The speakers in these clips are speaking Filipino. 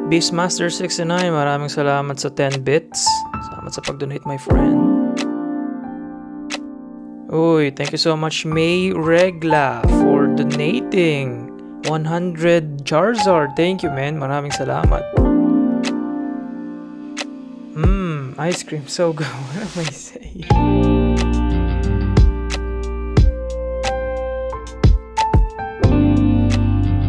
Beastmaster69, maraming salamat sa 10 bits. Salamat sa pag-donate, my friend. Uy, thank you so much, May Regla, for donating 100 Charizard. Thank you, man. Maraming salamat. Ice cream, so good. What am I saying?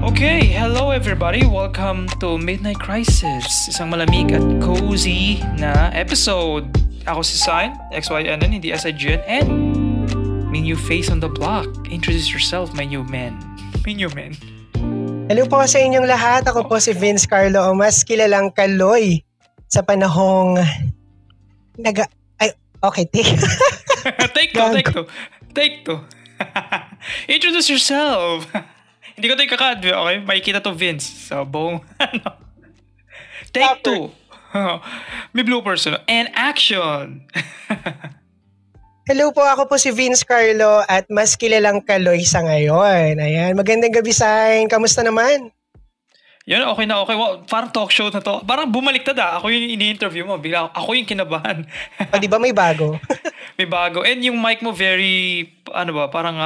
Okay, hello everybody. Welcome to Midnight Crisis. Isang malamig at cozy na episode. Ako si Sign, XYNN, hindi SIGN, and my new face on the block. Introduce yourself, my new man. My new man. Hello po sa inyong lahat. Ako po si Vince Carlo, o mas kilalang Kaloy sa panahong okay, Take two. Introduce yourself. Hindi ko ito kakadwe, okay? Makikita to Vince sa buong Take two. May bloopers na. And action. Hello po, ako po si Vince Carlo at mas kilalang Kaloy sa ngayon. Ayan, magandang gabi, Sign. Kamusta naman? Yan, okay na okay. Well, parang talk show na to. Parang bumaliktad Ako yung ini-interview mo. Bigla ako yung kinabahan. Di ba may bago? May bago. And yung mic mo very, parang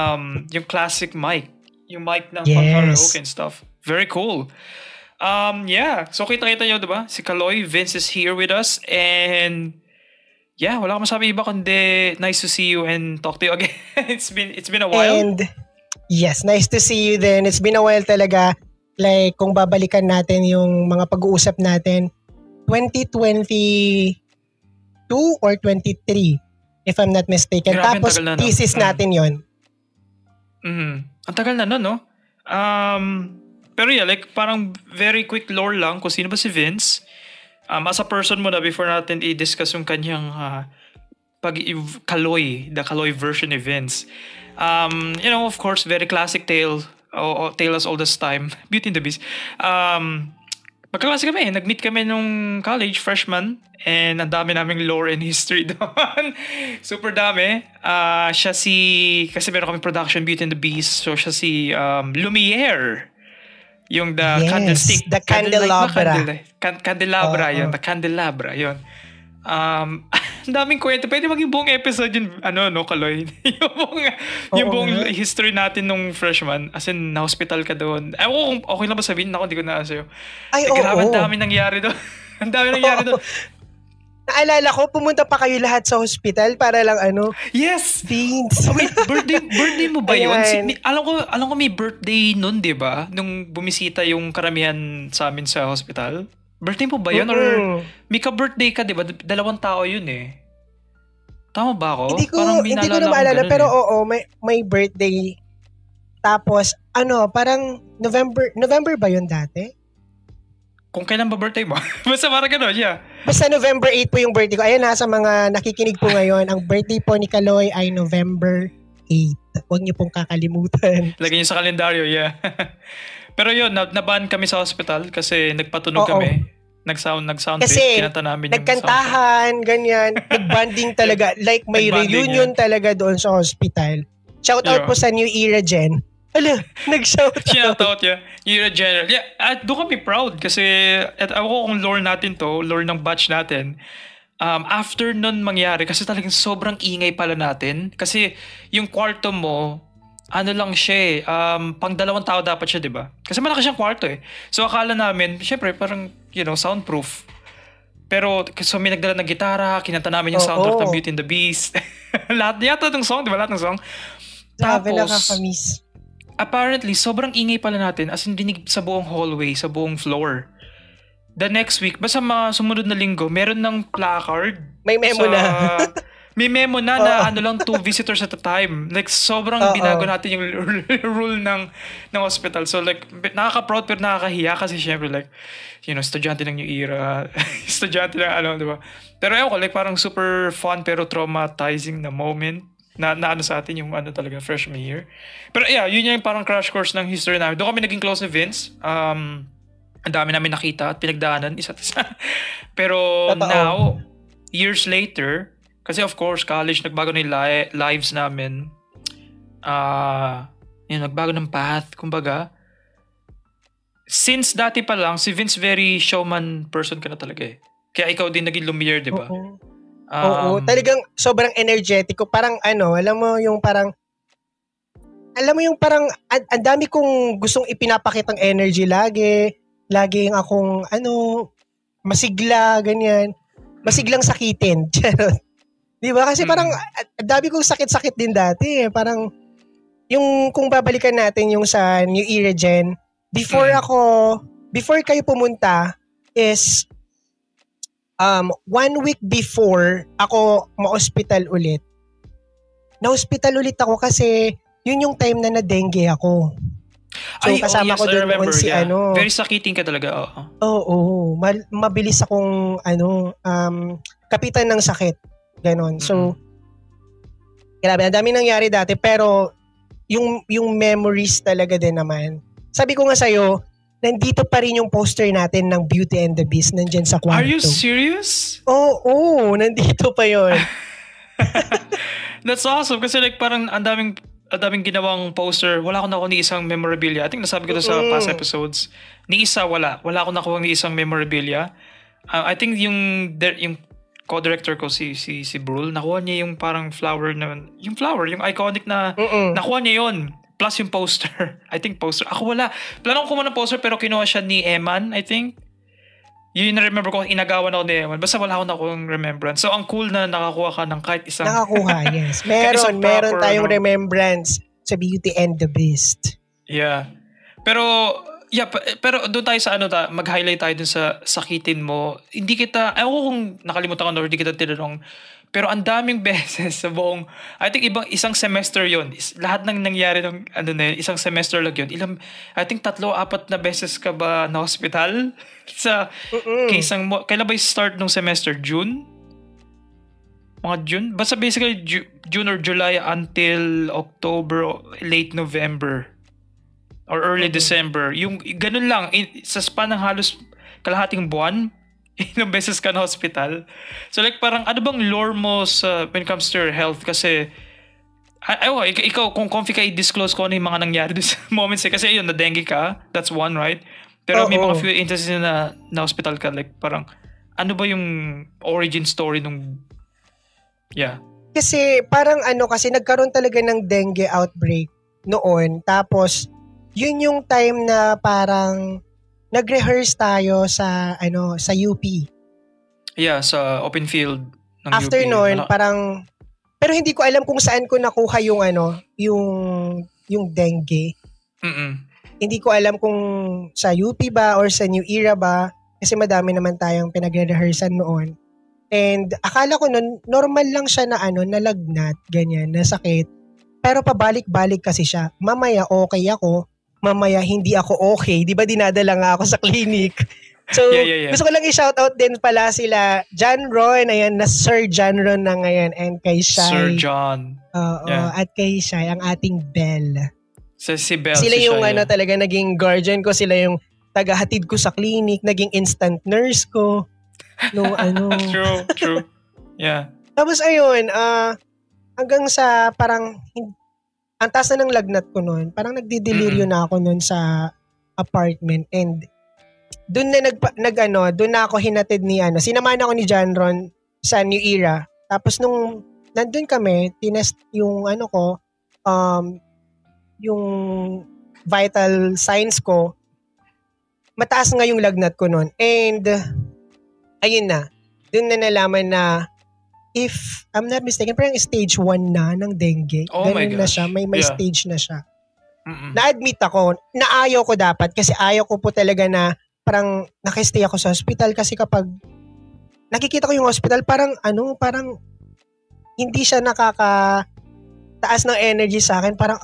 yung classic mic. Yung mic ng pang-karaoke and stuff. Very cool. Yeah. So kita-kita nyo, diba? Si Kaloy, Vince is here with us. And yeah, wala akong masabi iba kundi nice to see you and talk to you again. It's been a while. And yes, nice to see you then. It's been a while talaga. Like, kung babalikan natin yung mga pag-uusap natin, 2022 or 23, if I'm not mistaken. Grabe, tapos, thesis natin yon. Ang tagal na no? Pero yeah, like, parang very quick lore lang kung sino ba si Vince. As a person mo na before natin i-discuss yung kanyang Kaloy, the Kaloy version ni Vince. Of course, very classic tale. Tale as old as time. Beauty and the Beast. Magkaklase kami. Nag-meet kami nung college, freshman. And ang dami naming lore and history doon. Super dami. Kasi meron kami production, Beauty and the Beast. So siya si Lumiere. Yung the candlestick. The candelabra. Candelabra yun. The candelabra yun. Ang daming kwento. Pwede maging buong episode yun, Kaloy? yung buong history natin nung freshman. As in, na-hospital ka doon. Kung okay lang ba sabihin? Ako, hindi ko na sa'yo. Grabe, ang dami nangyari doon. Ang dami nangyari doon. Naalala ko, pumunta pa kayo lahat sa hospital para lang Yes! Vince. Wait, birthday mo ba yun? Alam ko may birthday nun, di ba? Nung bumisita yung karamihan sa amin sa hospital. Birthday mo ba yun? Or may ka-birthday ka, di ba? 2 tao yun eh. Tama ba ako? Hindi ko na maalala, pero may birthday. Tapos, parang November ba yun dati? Kung kailan ba birthday mo? Basta parang gano'n, yeah. Basta November 8 po yung birthday ko. Ayan, sa mga nakikinig po ngayon, ang birthday po ni Kaloy ay November 8. Huwag niyo pong kakalimutan. Lagyan niyo sa kalendaryo, yeah. Pero yun, naban kami sa hospital kasi nagpatunog kami. Nag-sound kasi kinanta namin yung nagkantahan, ganyan. Nag-banding talaga. Like may reunion talaga doon sa hospital. Shout out po sa New Era Gen. Nag-shout out. New Era Gen. Yeah, at doon kami proud kasi ako kung lore natin to, lore ng batch natin. After nun mangyari, kasi talagang sobrang ingay pala natin. Kasi yung kwarto mo, lang siya pang 2 tao dapat siya, di ba? Kasi malaki siyang kwarto eh. So akala namin, syempre parang, soundproof. Pero so may nagdala ng gitara, kinanta namin yung soundtrack ng Beauty and the Beast. Lahat yata ng song, di ba? Lahat ng song. Tapos, nakakamiss. Apparently, sobrang ingay pala natin as in dinig sa buong hallway, sa buong floor. The next week, basta mga sumunod na linggo, meron ng placard. May memo na. May memo na lang 2 visitors at a time. Like, sobrang binago natin yung rule ng hospital. So, like, nakaka-proud pero nakakahiya kasi syempre, like, estudyante ng New Era. Estudyante ng di ba? Pero ewan ko, like, parang super fun pero traumatizing na moment na sa atin yung talaga, freshman year. Pero yeah, yun yung parang crash course ng history namin. Doon kami naging close ni Vince. Ang dami namin nakita at pinagdaanan isa't isa. Pero now, years later, kasi of course, college, nagbago na yung lives namin. Nagbago ng path, kumbaga. since dati pa lang, si Vince very showman person ka na talaga eh. Kaya ikaw din naging Lumiere, di ba? Oo, talagang sobrang energetic ko. Parang alam mo yung parang ang dami kong gustong ipinapakitang energy lagi. Laging akong masigla, ganyan. Masiglang sakitin. Di ba? Kasi parang ang dami kong sakit-sakit din dati. Parang yung kung babalikan natin yung sa New Era Gen, before kayo pumunta is 1 week before ako ma-hospital ulit. Na-hospital ulit ako kasi yun yung time na na-dengue ako. So kasama ko doon noon si Very sakitin ka talaga. Oo. Mabilis akong kapitan ng sakit. Ganon. So grabe, ang dami nangyari dati pero yung memories talaga din naman. Sabi ko nga sa'yo, nandito pa rin yung poster natin ng Beauty and the Beast nandyan sa kwarto. Are you serious? Oo, nandito pa yon. That's awesome kasi like parang ang daming ginawang poster. Wala akong nakuha ni isang memorabilia. I think nasabi ko to sa past episodes. Ni isa wala. Wala akong nakuha ni isang memorabilia. I think yung co-director ko si Brul, nakuha niya yung parang flower, yung iconic na nakuha niya yon. Plus yung poster. I think poster. Ako wala. Plano ko kumuha ng poster pero kinuha siya ni Eman, I think. Yun na-remember ko, inagawan ako ni Eman. Basta wala akong nakuha remembrance. So, ang cool na nakakuha ka ng kahit isang... Nakakuha, yes. Meron tayong remembrance sa Beauty and the Beast. Yeah. Pero doon tayo sa mag-highlight tayo dun sa sakitin mo. Hindi kita, ayaw ko kung nakalimutan ko or hindi kita tinanong, pero ang daming beses sa buong, I think isang semester yon. Lahat ng nangyari ng isang semester lang yun. I think 3-4 na beses ka ba na hospital? Sa case mo, kailan ba yung start ng semester? June? Mga June? Basta basically June or July until October, late November. Or early December. Yung ganun lang. Sa span ng halos kalahating buwan, ilang beses ka na hospital. So like parang ano bang lore mo when it comes to your health? Kasi ikaw kung comfy ka i-disclose ko ano yung mga nangyari doon sa moments kasi yun, na-dengue ka. That's one, right? Pero may mga few instances na hospital ka. Like parang ano ba yung origin story nung... Yeah. Kasi parang kasi nagkaroon talaga ng dengue outbreak noon. Tapos yun yung time na parang nag-rehearse tayo sa UP. Yeah, sa open field ng After UP. noon, parang pero hindi ko alam kung saan ko nakuha yung yung dengue. Hindi ko alam kung sa UP ba or sa New Era ba kasi madami naman tayong pinagre-rehearsan noon. And akala ko noon normal lang siya na nalagnat, ganyan, na sakit. Pero pabalik-balik kasi siya. Mamaya okay ako, mamaya hindi ako okay. Di ba dinadala nga ako sa clinic? So, gusto ko lang i-shoutout din pala sila John Ron, ayan, na Sir John Ron na ngayon, and kay Shai. Sir John. At kay Shai, ang ating Belle. Si Belle. Sila yung talaga naging guardian ko, sila yung tagahatid ko sa clinic, naging instant nurse ko. True. Yeah. Tapos ayun, hanggang sa parang ang taas na ng lagnat ko noon, parang nagdideliryo na ako noon sa apartment, and doon na ako hinatid ni sinamahan ako ni John Ron sa New Era. Tapos nung nandun kami, tinest yung yung vital signs ko, mataas nga yung lagnat ko noon. And ayun na, doon na nalaman na if I'm not mistaken, parang stage 1 na ng dengue. Oh my gosh. Na siya, may stage na siya. Na-admit ako, na ayaw ko dapat kasi ayaw ko po talaga na parang nakistay ako sa hospital kasi kapag nakikita ko yung hospital, parang hindi siya nakakataas ng energy sa akin. Parang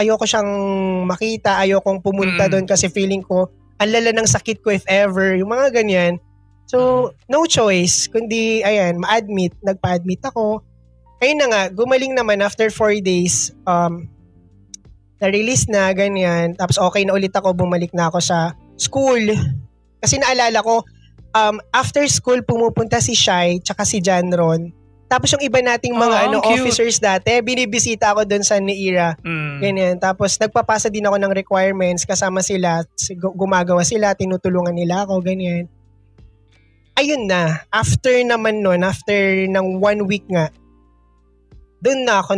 ayoko siyang makita, ayokong pumunta doon kasi feeling ko, ang lala ng sakit ko if ever, yung mga ganyan. So, no choice, kundi, ma-admit, nagpa-admit ako. Ayun na nga, gumaling naman after 4 days, na-release na, ganyan. Tapos okay na ulit ako, bumalik na ako sa school. Kasi naalala ko, after school, pumupunta si Shai, tsaka si John Ron Tapos yung iba nating mga officers dati, binibisita ako doon sa Neira. Ganyan. Tapos nagpapasa din ako ng requirements, kasama sila, gumagawa sila, tinutulungan nila ako, ganyan. Ayun na, after naman nun, after ng 1 week nga, doon na ako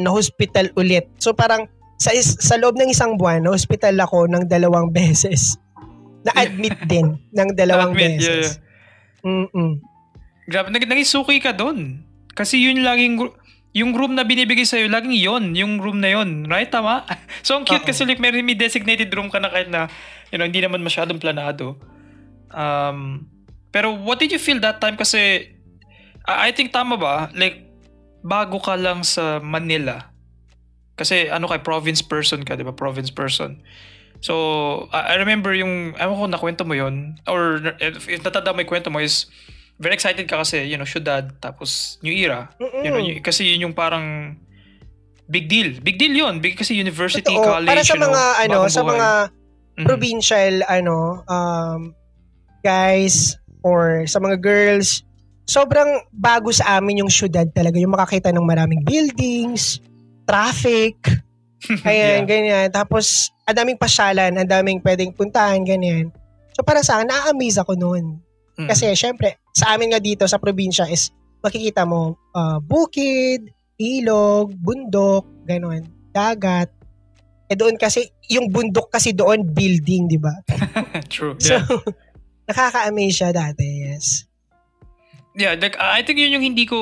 na hospital ulit. So parang sa loob ng 1 buwan, na hospital ako ng 2 beses. Na-admit din ng 2 beses. Yeah. Grabe, naging suki ka doon. Kasi yun laging, yung room na binibigay sa'yo, laging yun, yung room na yun. Right? Tama? So, ang cute kasi like may designated room ka na kahit na, hindi naman masyadong planado. Pero what did you feel that time? Kasi, I think tama ba? Like, bago ka lang sa Manila. Kasi province person ka, di ba? Province person. So, I remember ewan ko nakwento mo yun, or if natanda mo yung kwento mo is, very excited ka kasi, syudad, tapos New Era. Kasi yun yung parang big deal. Big deal yun. Kasi university, totoo. College, para sa mga, sa mga provincial, guys, or sa mga girls, sobrang bago sa amin yung syudad talaga. Yung makakita ng maraming buildings, traffic, ayan, ganyan. Tapos, ang daming pasyalan, ang daming pwedeng puntahan, ganyan. So, para sa akin, na-amaze ako noon. Kasi, syempre, sa amin nga dito, sa probinsya is, makikita mo, bukid, ilog, bundok, gano'n, dagat. Doon kasi, yung bundok kasi doon, building, di ba? True, yeah. So, nakaka-amaze siya dati, yes. Yeah, like, I think yun yung hindi ko,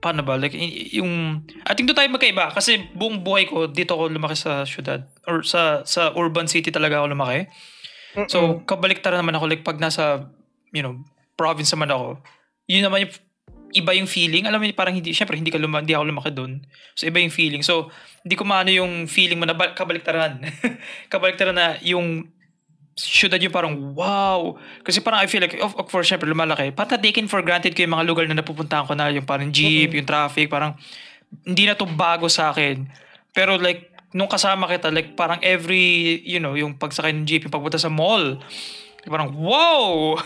paano ba? Like, I think doon tayo magkaiba. Kasi buong buhay ko, dito ako lumaki sa syudad. Or sa urban city talaga ako lumaki. So, kabaliktaran naman ako. Like, pag nasa, province naman ako, yun naman yung, iba yung feeling. Alam mo, parang syempre, hindi ako lumaki doon. So, iba yung feeling. So, hindi ko maano yung feeling mo na kabaliktaran. Kabaliktaran na yung syudad yung parang, wow. Kasi parang I feel like, of course, syempre, lumalaki. Parang taken for granted ko yung mga lugar na napupuntahan ko na, yung parang jeep, yung traffic, parang, hindi na to bago sa akin. Pero like, nung kasama kita, like, parang every, yung pagsakay ng jeep, yung pagpunta sa mall, parang, wow!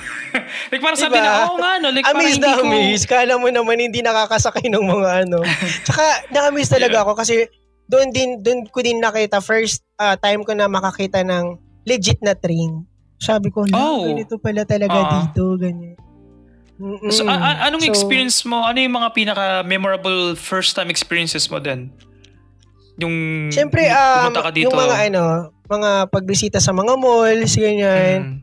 Like, parang sabi na, nga, no? Like, amaze parang amaze. Kala mo naman hindi nakakasakay ng mga Tsaka, na-amaze talaga ako kasi doon ko din nakita, first time ko na makakita ng legit na train. Sabi ko, ganito pala talaga dito, ganyan. So, anong experience mo? Ano yung mga pinaka-memorable first-time experiences mo din? Yung siyempre, pumunta ka dito. Yung mga pagbisita sa mga malls, ganyan.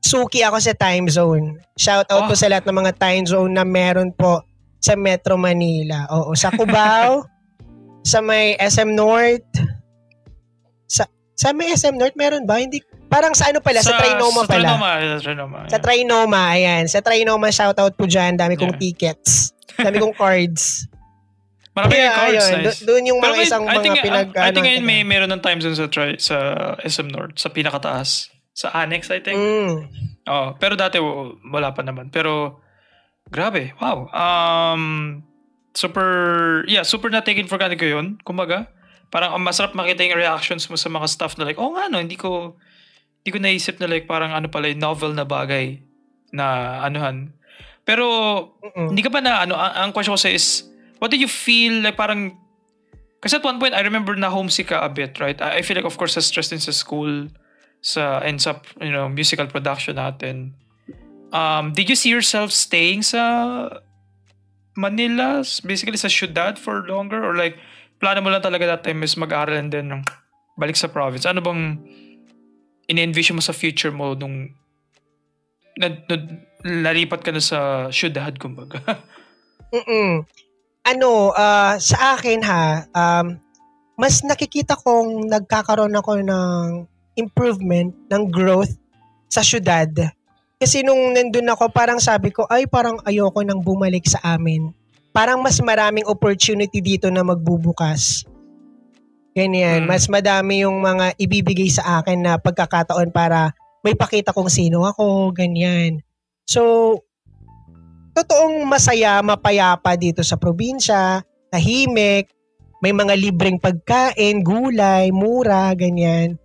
Suki ako sa time zone. Shout out po sa lahat ng mga time zone na meron po sa Metro Manila. Oo, sa Cubao, sa may SM North. Sa may SM North meron ba? Hindi. Parang sa sa Trinoma pala. Sa Trinoma, ayan. Sa Trinoma, shout out po dyan. Dami kong tickets. Dami kong cards. Marami yung cards, nice. Doon yung mga isang mga I think ngayon may meron ng time zone sa SM North, sa pinakataas. Sa Annex, I think. Pero dati wala pa naman. Pero, grabe. Wow. Super na taken for granted ko yun. Kumbaga, parang masarap makita yung reactions mo sa mga stuff na like, hindi ko naisip na like parang pala yung novel na bagay na anuhan. Pero, hindi ka ba na ang question ko sa is, what did you feel like parang, kasi at one point, I remember na homesick ka a bit, right? I feel like, of course, sa stress din sa school, sa musical production natin. Did you see yourself staying sa Manila, basically sa syudad for longer? Or like, plano mo lang talaga that time is mag-aaral and then balik sa province? Ano bang in-envision mo sa future mo nung nalipat ka na sa syudad, kumbaga? Sa akin mas nakikita kong nagkakaroon ako ng improvement, ng growth sa syudad. Kasi nung nandun ako, parang sabi ko, parang ayoko nang bumalik sa amin. Parang mas maraming opportunity dito na magbubukas. Ganyan. Mas madami yung mga ibibigay sa akin na pagkakataon para may pakita kong sino ako, ganyan. So, totoong masaya, mapayapa dito sa probinsya, tahimik, may mga libreng pagkain, gulay, mura, ganyan.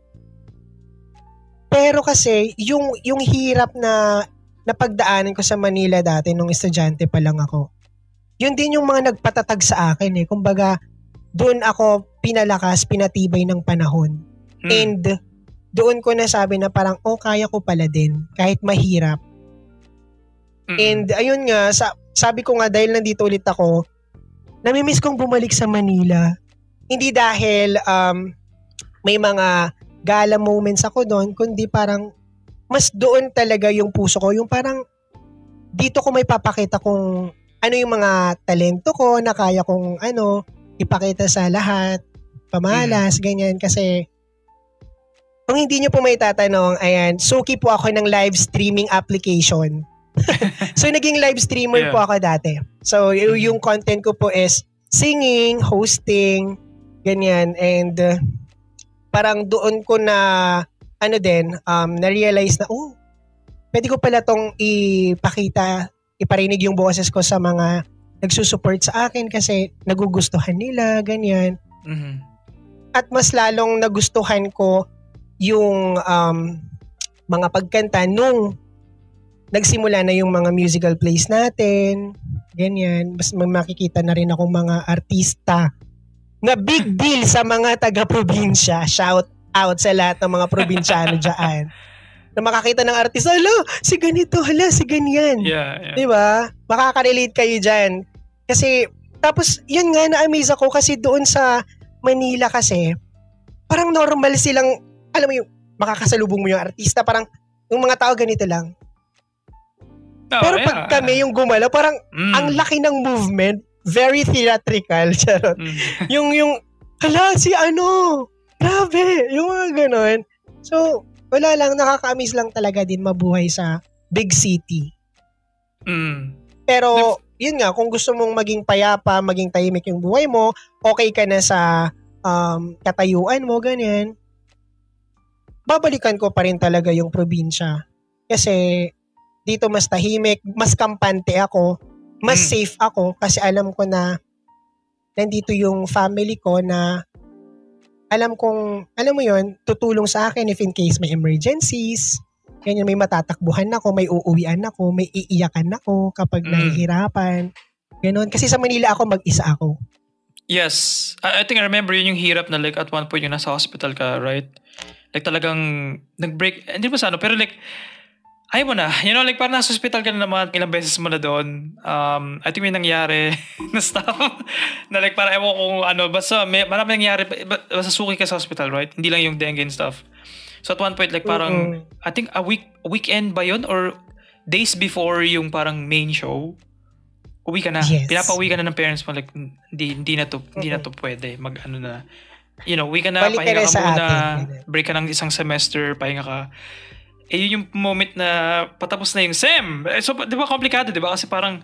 Pero kasi, yung hirap na napagdaanan ko sa Manila dati nung estudyante pa lang ako. Yun din yung mga nagpatatag sa akin eh. Kumbaga, doon ako pinalakas, pinatibay ng panahon. And doon ko nasabi na parang, kaya ko pala din. Kahit mahirap. And ayun nga, sabi ko nga dahil nandito ulit ako, namimiss kong bumalik sa Manila. Hindi dahil may mga gala moments ako doon, kundi parang mas doon talaga yung puso ko. Yung parang dito ko may papakita kung ano yung mga talento ko na kaya kong ipakita sa lahat, pamalas, ganyan. Kasi kung hindi nyo po may tatanong, ayan, suki po ako ng live streaming application. So naging live streamer po ako dati. So yung content ko po is singing, hosting, ganyan. And parang doon ko na na-realize na pwede ko pala tong ipakita, iparinig yung boses ko sa mga nagsusupport sa akin kasi nagugustuhan nila, ganyan. At mas lalong nagustuhan ko yung mga pagkanta nung nagsimula na yung mga musical plays natin, ganyan. Mas makikita na rin akong mga artista na big deal sa mga taga-probinsya. Shout out sa lahat ng mga probinsyano dyan. Na makakita ng artista, si ganito, si ganyan. Yeah. Diba? Makaka-relate kayo dyan. Kasi, tapos, yun nga, na-amaze ako kasi doon sa Manila kasi, parang normal silang, alam mo yung, makakasalubong mo yung artista, parang, yung mga tao ganito lang. Pero pag kami yung gumalaw, parang ang laki ng movement, very theatrical, charot. yung, si grabe, yung mga ganon. So, wala lang, nakaka-amaze lang talaga din mabuhay sa big city. Pero, yun nga, kung gusto mong maging payapa, maging tahimik yung buhay mo, okay ka na sa katayuan mo, ganyan, babalikan ko pa rin talaga yung probinsya. Kasi, dito mas tahimik, mas kampante ako, mas safe ako kasi alam ko na nandito yung family ko na alam mo yun, tutulong sa akin if in case may emergencies, ganyan, may matatakbuhan ako, may uuwian ako, may iiyakan ako kapag nahihirapan. Ganon. Kasi sa Manila ako, mag-isa ako. Yes. I think I remember yun yung hirap na like at one point yung nasa hospital ka, right? Like talagang nag-break, hindi ba sa pero like ayaw mo na. Like parang nasa hospital ka na naman, ilang beses mo na doon. I think may nangyari na stuff na like parang ewan kung basta marami nangyari, basta suki ka sa hospital, right? Hindi lang yung dengue and stuff. So at one point, like parang, I think a weekend ba yun? Or days before yung parang main show, uwi ka na. Yes. Pinapauwi ka na ng parents mo, like hindi na to pwede. Na. Uwi ka na, balik pahinga ka muna, atin. break ka ng isang semester, pahinga ka. Yun yung moment na patapos na yung SEM. So, di ba komplikado, di ba? Kasi parang,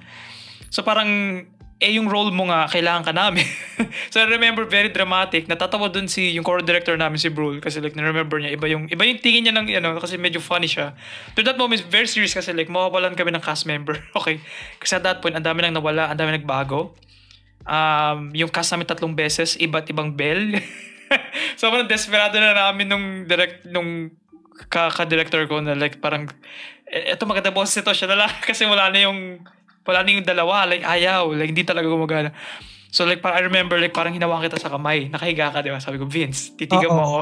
yung role mo nga, kailangan ka namin. So, I remember very dramatic. Natatawa dun yung core director namin, si Brul. Kasi like, na-remember niya, iba yung tingin niya ng, kasi medyo funny siya. To that moment, very serious kasi like, mawawalan kami ng cast member. Okay. Kasi at that point, ang dami nang nawala, ang dami nagbago. Yung cast namin 3 beses, iba't ibang bell. So, parang desperado na namin nung ka-director ko na like parang eto maganda boses ito siya na lang kasi wala na yung dalawa, like ayaw, like hindi talaga gumagana. So like parang I remember like parang hinawakan kita sa kamay, nakahiga ka, di ba? Sabi ko, Vince, titigan mo ako.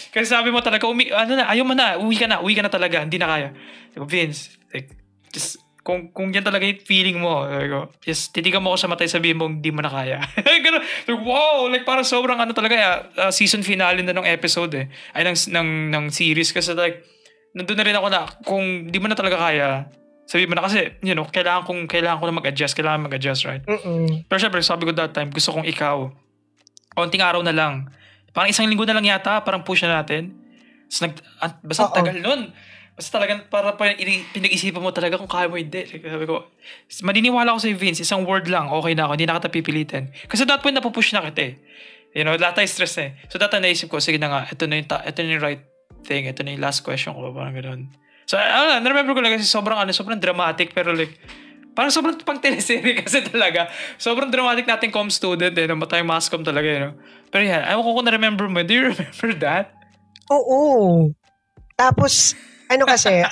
Kasi sabi mo talaga, ayaw mo na, uwi ka na talaga, hindi na kaya. Sabi ko, Vince, like just kung yan talaga yung feeling mo, just titigan mo ako sa matay, sabihin mo hindi mo na kaya. Like, wow, like parang sobrang talaga, season finale na ng episode ay ng series, kasi like nandun na rin ako na kung di mo na talaga kaya, sabihin mo na, kasi kailangan ko na mag-adjust, right? Pero syempre sabi ko that time, gusto kong ikaw konting araw na lang, parang 1 linggo na lang yata, parang push na natin. So, basta tagal nun. Basta talagang para pinag-isipan mo talaga kung kaya mo hindi. Sabi ko, maniniwala ko sa Vince, 1 word lang, okay na ako, hindi na kita pipilitin. Kasi that point, napupush na kita lahat tayo stress na So that time naisip ko, sige na nga, ito na yung right thing, ito na yung last question ko, parang gano'n. So, na-remember ko lang kasi sobrang dramatic, pero like, parang sobrang pang teleserye kasi talaga. Sobrang dramatic natin com student, matayong mass com talaga, Pero yan, ayaw ko kung na-remember mo. Do you remember that? Oo. Tapos, kasi,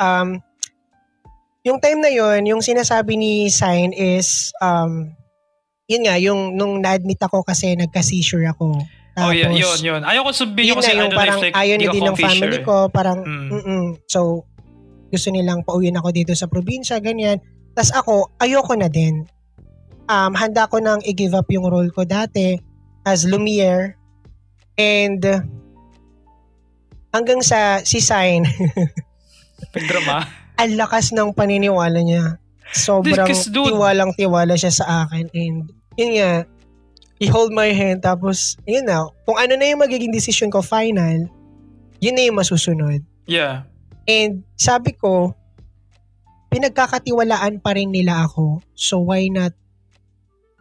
yung time na yon, yung sinasabi ni Sign is, yun nga, yung nung na-admit ako kasi nagka-seizure ako. Tapos, yun. Ayoko sabihin yun kasi nga, yung parang ayaw na din ng family ko, parang, so, gusto nilang pauwiin ako dito sa probinsya, ganyan. Tas ako, ayoko na din. Handa ko nang i-give up yung role ko dati as Lumiere. And hanggang sa si Sign, drama. Ang lakas ng paniniwala niya. Sobrang tiwalang-tiwala siya sa akin. And yun nga, he hold my hand. Tapos, yun na, kung ano na yung magiging decision ko final, yun na yung masusunod. Yeah. And sabi ko, pinagkakatiwalaan pa rin nila ako. So why not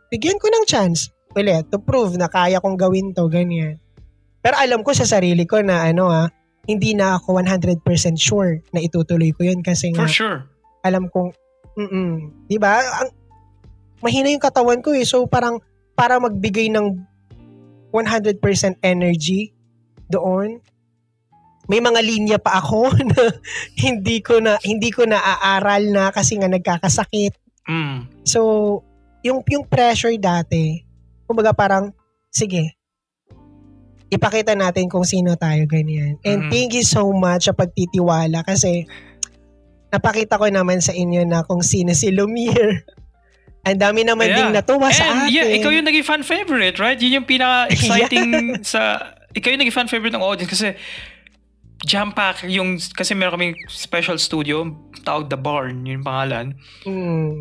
bigyan ko ng chance ulit to prove na kaya kong gawin to, ganyan. Pero alam ko sa sarili ko na hindi na ako 100% sure na itutuloy ko yun kasi nga, for sure. Alam kong, di ba? Mahina yung katawan ko eh. So parang para magbigay ng 100% energy doon, may mga linya pa ako na hindi ko na aaral na kasi nga nagkakasakit. So yung pressure dati, kumbaga parang sige, ipakita natin kung sino tayo, ganyan. And thank you so much sa pagtitiwala kasi napakita ko naman sa inyo na kung sino si Lumiere. Ang dami naman ding natuwa sa akin. Yeah, ikaw yung naging fan favorite, right? Yun yung pinaka-exciting ikaw yung naging fan favorite ng audience kasi jam-pack yung, kasi meron kaming special studio, tawag The Barn, yung pangalan.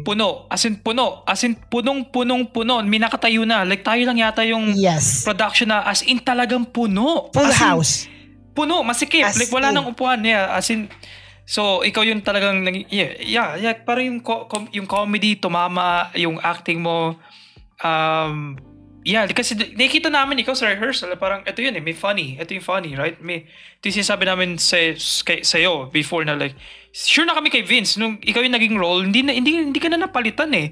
Puno. As in, punong-punong-puno. May nakatayo na. Like, tayo lang yata yung production na, as in, talagang puno. Full house. Puno, masikip. Like, wala nang upuan. Yeah, as in, so, ikaw yung talagang, parang yung comedy, tumama, yung acting mo, kasi nakikita namin ikaw sa rehearsal, parang ito yun may funny. Ito yung funny, right? Ito yung sinasabi namin sa'yo before na like, sure na kami kay Vince, nung ikaw yung naging role, hindi ka na napalitan eh.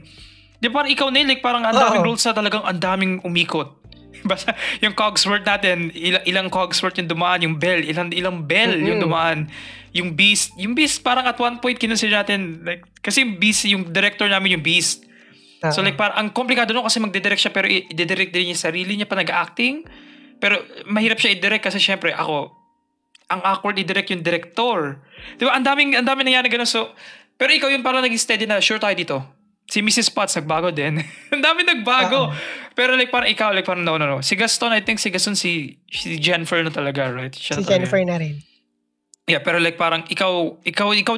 Di parang ikaw na like, parang ang daming roles na talagang ang daming umikot. Basta yung Cogsworth natin, ilang Cogsworth yung dumaan, yung Bell, ilang Bell yung dumaan. Yung Beast parang at one point kinonsider natin, like, kasi yung Beast, yung director namin yung Beast. So like parang ang komplikado nun kasi magdidirect siya pero i-direct din niya sarili niya pa nag-acting. Pero mahirap siya i-direct kasi syempre ako, ang awkward i-direct yung director. Di ba? Ang daming nangyari ganun. So, pero ikaw yung parang naging steady na sure tayo dito. Si Mrs. Potts nagbago din. Ang dami nagbago. Pero like parang ikaw, like parang no. Si Gaston, I think si Gaston si Jennifer na talaga, right? Siya si Jennifer na rin. Yeah, pero like parang ikaw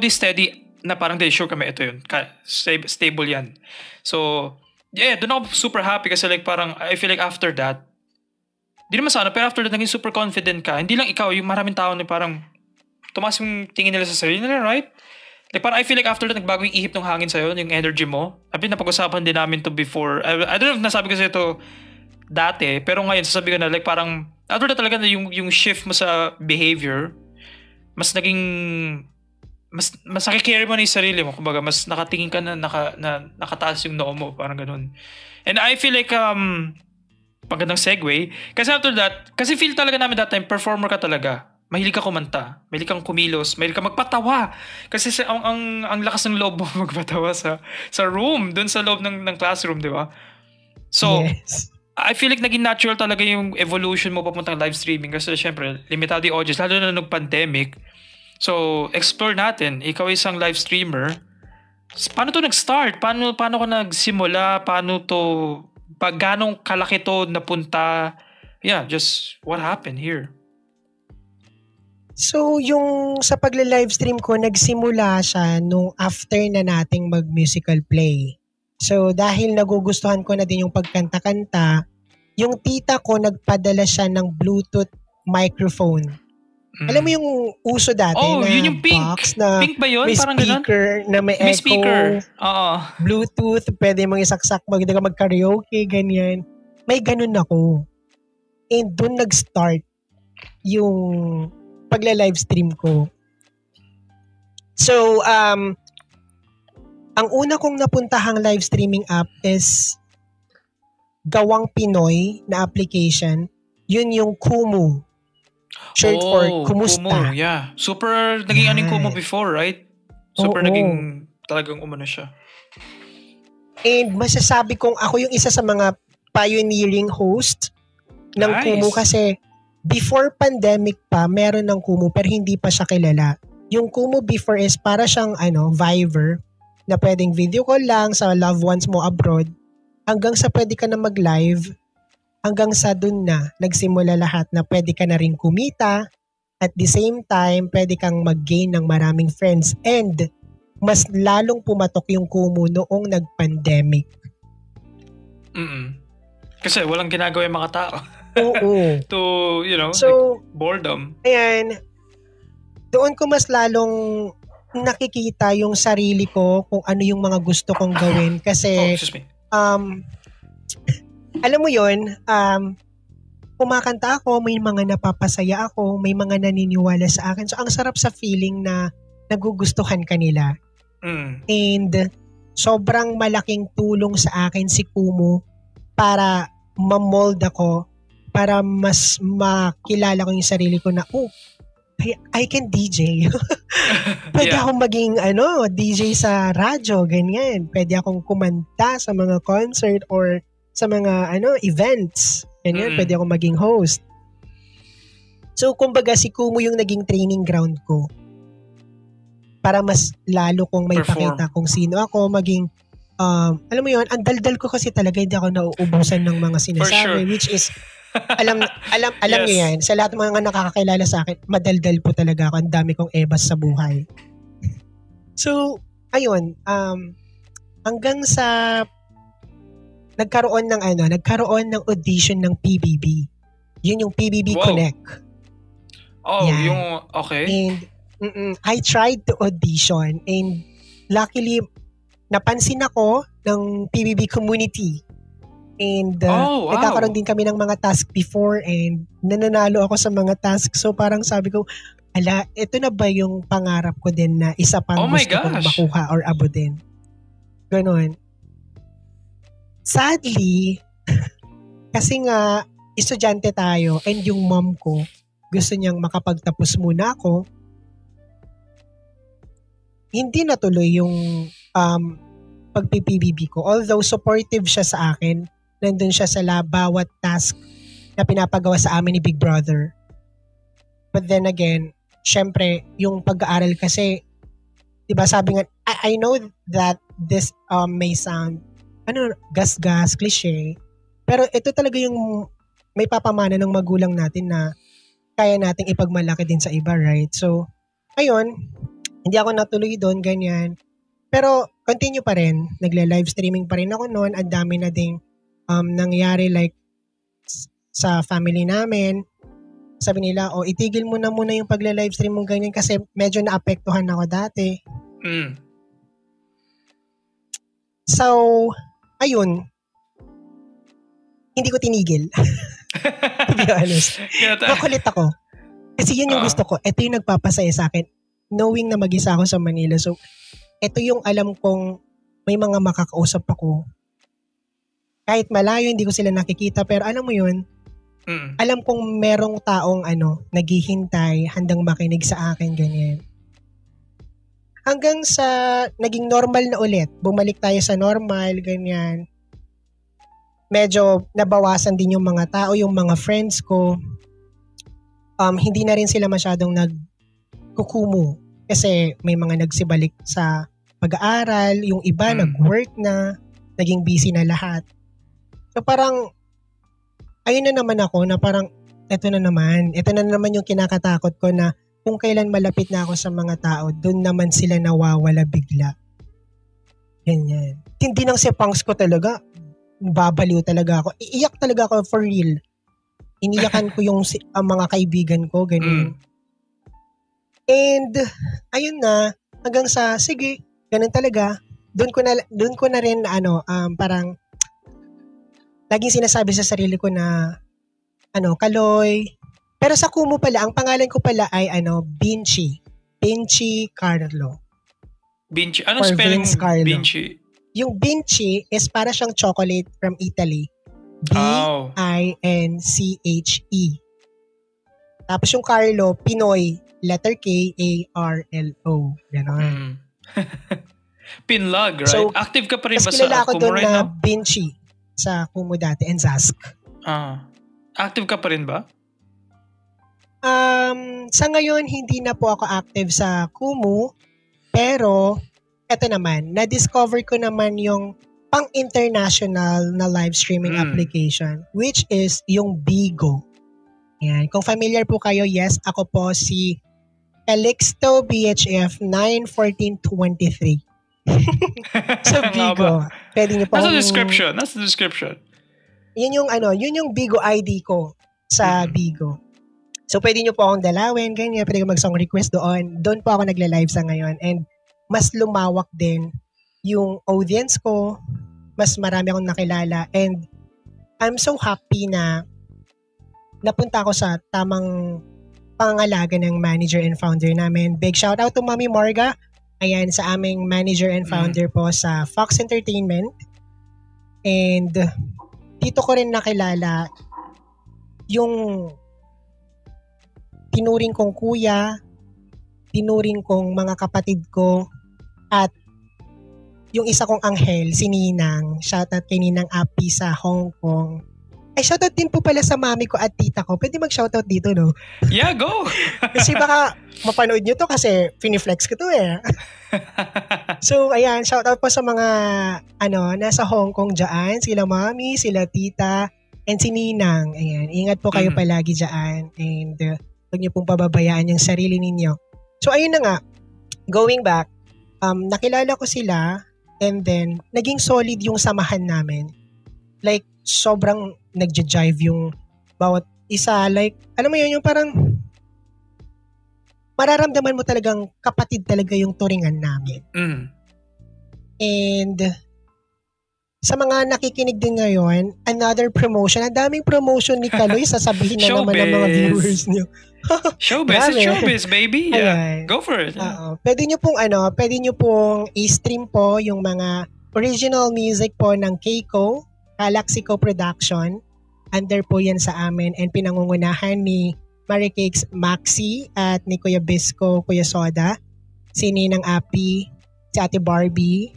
di steady na parang sure kami ito yun. Stable yan. So, yeah, doon ako super happy kasi like parang I feel like after that, di naman sana, pero after that naging super confident ka. Hindi lang ikaw, yung maraming tao na parang tumaas yung tingin nila sa sarili nila, right? Like parang I feel like after that nagbago yung ihip ng hangin sa'yo, yung energy mo. Sabi, napag-usapan din namin to before. I don't know if nasabi ko sa'yo to dati, pero ngayon sasabi ko na like parang after that talaga yung shift mo sa behavior, mas nakikarry mo na yung sarili mo. Kumbaga, mas nakatingin ka na nakataas yung noo mo. Parang ganun. And I feel like, pagandang segue. Kasi after that, kasi feel talaga namin that time, performer ka talaga. Mahilig ka kumanta. Mahilig kang kumilos. Mahilig ka magpatawa. Kasi ang lakas ng loob mo magpatawa sa room. Dun sa loob ng classroom, di ba? So, yes. I feel like naging natural talaga yung evolution mo papuntang live streaming. Kasi syempre, limitado yung audience. Lalo na nung pandemic. So, explore natin. Ikaw isang live streamer. Paano to nag-start? Paano ko nagsimula? Ganong kalaki to napunta? Yeah, just what happened here? So, yung sa pagle-live stream ko, nagsimula siya nung after na nating mag-musical play. So, dahil nagugustuhan ko na din yung pagkanta-kanta, yung tita ko nagpadala siya ng Bluetooth microphone. Alam mo yung uso dati na yun yung pink. Box na pink ba yun? may Parang speaker ganun? na may echo, speaker. Bluetooth, pwede mong isaksak mag-karaoke, ganyan. May ganun ako. And doon nag-start yung pagla-live stream ko. So, ang una kong napuntahang live streaming app is Gawang Pinoy na application. Yun yung Kumu. Short for Kumusta. Kumu, yeah. Super naging aning Kumu before, right? Super naging talagang umano siya. And masasabi kong ako yung isa sa mga pioneering host ng Kumu kasi before pandemic pa, meron ng Kumu pero hindi pa siya kilala. Yung Kumu before is para siyang Viber na pwedeng video call lang sa loved ones mo abroad hanggang sa pwede ka na mag-live hanggang sa dun na nagsimula lahat na pwede ka na rin kumita at the same time pwede kang mag-gain ng maraming friends and mas lalong pumatok yung Kumu noong nag-pandemic. Kasi walang ginagawa yung mga tao. Oo. To, so, boredom. Ayan, doon ko mas lalong nakikita yung sarili ko kung ano yung mga gusto kong gawin kasi alam mo yun, kumakanta ako, may mga napapasaya ako, may mga naniniwala sa akin. So, ang sarap sa feeling na nagugustuhan kanila. And sobrang malaking tulong sa akin si Kumu para ma-mold ako, para mas makilala ko yung sarili ko na, I can DJ. Pwede akong maging DJ sa radyo, ganyan. Pwede akong kumanta sa mga concert or sa mga events. Ganyan, pwede akong maging host. So, kumbaga si Kumu yung naging training ground ko para mas lalo kong may pakita kung sino ako, maging alam mo yun, ang daldal ko kasi talaga, hindi ako nauubusan ng mga sinasabi, which is alam yes. Niyo yan, sa lahat ng mga nakakakilala sa akin, madaldal po talaga ako, ang dami kong ebas sa buhay. So, ayun, hanggang sa nagkaroon ng audition ng PBB. Yun yung PBB Connect. Yan. Yung okay. And I tried to audition and luckily napansin ako ng PBB community. And nagkakaroon din kami ng mga task before and nananalo ako sa mga task. So parang sabi ko, ito na ba yung pangarap ko din na isa pang gusto kong makuha or abutin? Ganon. Sadly, kasi nga estudyante tayo and yung mom ko gusto niyang makapagtapos muna ako, hindi natuloy yung pag-PBB ko. Although supportive siya sa akin, nandun siya sa bawat task na pinapagawa sa amin ni Big Brother. But then again, syempre, yung pag-aaral kasi, diba sabi nga, I know that this may sound, gas-gas, cliche, pero ito talaga yung may papamana ng magulang natin na kaya nating ipagmalaki din sa iba, right? So, ayun, hindi ako natuloy doon, ganyan. Pero, continue pa rin. Nagle-live streaming pa rin ako noon. Ang dami na ding nangyari like sa family namin. Sabi nila, itigil mo na muna yung pagle-live stream mo ganyan kasi medyo naapektuhan ako dati. So, ayun. Hindi ko tinigil. To be honest. Makulit ako. Kasi yun yung gusto ko. Ito yung nagpapasaya sa akin. Knowing na mag-isa ako sa Manila. So, ito yung alam kong may mga makakausap ako. Kahit malayo, hindi ko sila nakikita. Pero alam mo yun, alam kong merong taong naghihintay, handang makinig sa akin, ganyan. Hanggang sa naging normal na ulit. Bumalik tayo sa normal, ganyan. Medyo nabawasan din yung mga tao, yung mga friends ko. Hindi na rin sila masyadong nagkukumu. Kasi may mga nagsibalik sa pag-aaral, yung iba nag-work na, naging busy na lahat. So parang, ayun na naman ako na parang, ito na naman yung kinakatakot ko na kung kailan malapit na ako sa mga tao, doon naman sila nawawala bigla. Ganyan. Hindi ng sepangs ko talaga, babaliw talaga ako. Iiyak talaga ako for real. Iniyakan ko yung mga kaibigan ko, ganyan. And, ayun na, hanggang sa, sige, ganun talaga. Doon ko na rin, parang, laging sinasabi sa sarili ko na, Kaloy. Pero sa Kumu pala, ang pangalan ko pala ay, Binchi. Binchi Carlo. Binchi? Anong spelling Binchi? Yung Binchi is para siyang chocolate from Italy. B-I-N-C-H-E. Tapos yung Carlo, Pinoy, letter K-A-R-L-O. Ganon. Pinlug, right? So, active ka pa rin ba kilala sa ko Kumu doon right na now? Vinci sa Kumu dati and Zask. Active ka pa rin ba? Sa ngayon, hindi na po ako active sa Kumu. Pero, eto naman, na-discover ko naman yung pang-international na live streaming application, which is yung Bigo. Yan. Kung familiar po kayo, yes, ako po si Calixto BHF 91423. So, Bigo. Pwede niyo po Nasa description. Yun yung Bigo ID ko sa Bigo. So, pwede nyo po akong dalawin, ganyan. Pwede ko mag-song request doon. Doon po ako nagla-live sa ngayon. And mas lumawak din yung audience ko. Mas marami akong nakilala. And I'm so happy na napunta ako sa tamang pangalaga ng manager and founder namin. Big shout out to Mami Morga. Ayan, sa aming manager and founder po sa Fox Entertainment. And dito ko rin nakilala yung tinuring kong kuya, tinuring kong mga kapatid ko, at yung isa kong anghel, si Ninang. Shoutout kay Ninang Api sa Hong Kong. Ay, shoutout din po pala sa mami ko at tita ko. Pwede mag-shoutout dito, no? Yeah, go! Kasi baka mapanood nyo to kasi finiflex ko to eh. So, ayan, shoutout po sa mga nasa Hong Kong dyan. Sila mami, sila tita, and si Ninang. Ayan, ingat po kayo palagi dyan. And huwag niyo pong pababayaan yung sarili ninyo. So, ayun na nga. Going back, nakilala ko sila and then naging solid yung samahan namin. Like, sobrang nagja-jive yung bawat isa. Like, alam mo yun, yung parang mararamdaman mo talagang kapatid talaga yung turingan namin. And sa mga nakikinig din ngayon, another promotion. Ang daming promotion ni Kaloy, sasabihin na naman ng mga viewers niyo. Showbiz, it's showbiz, baby. Yeah. Go for it. Pwede nyo pong i-stream po yung mga original music po ng Keiko, Galaxico Production. Under po yan sa amin and pinangungunahan ni Maricakes Maxi at ni Kuya Bisco, Kuya Soda, si Ninang Api, si Ate Barbie,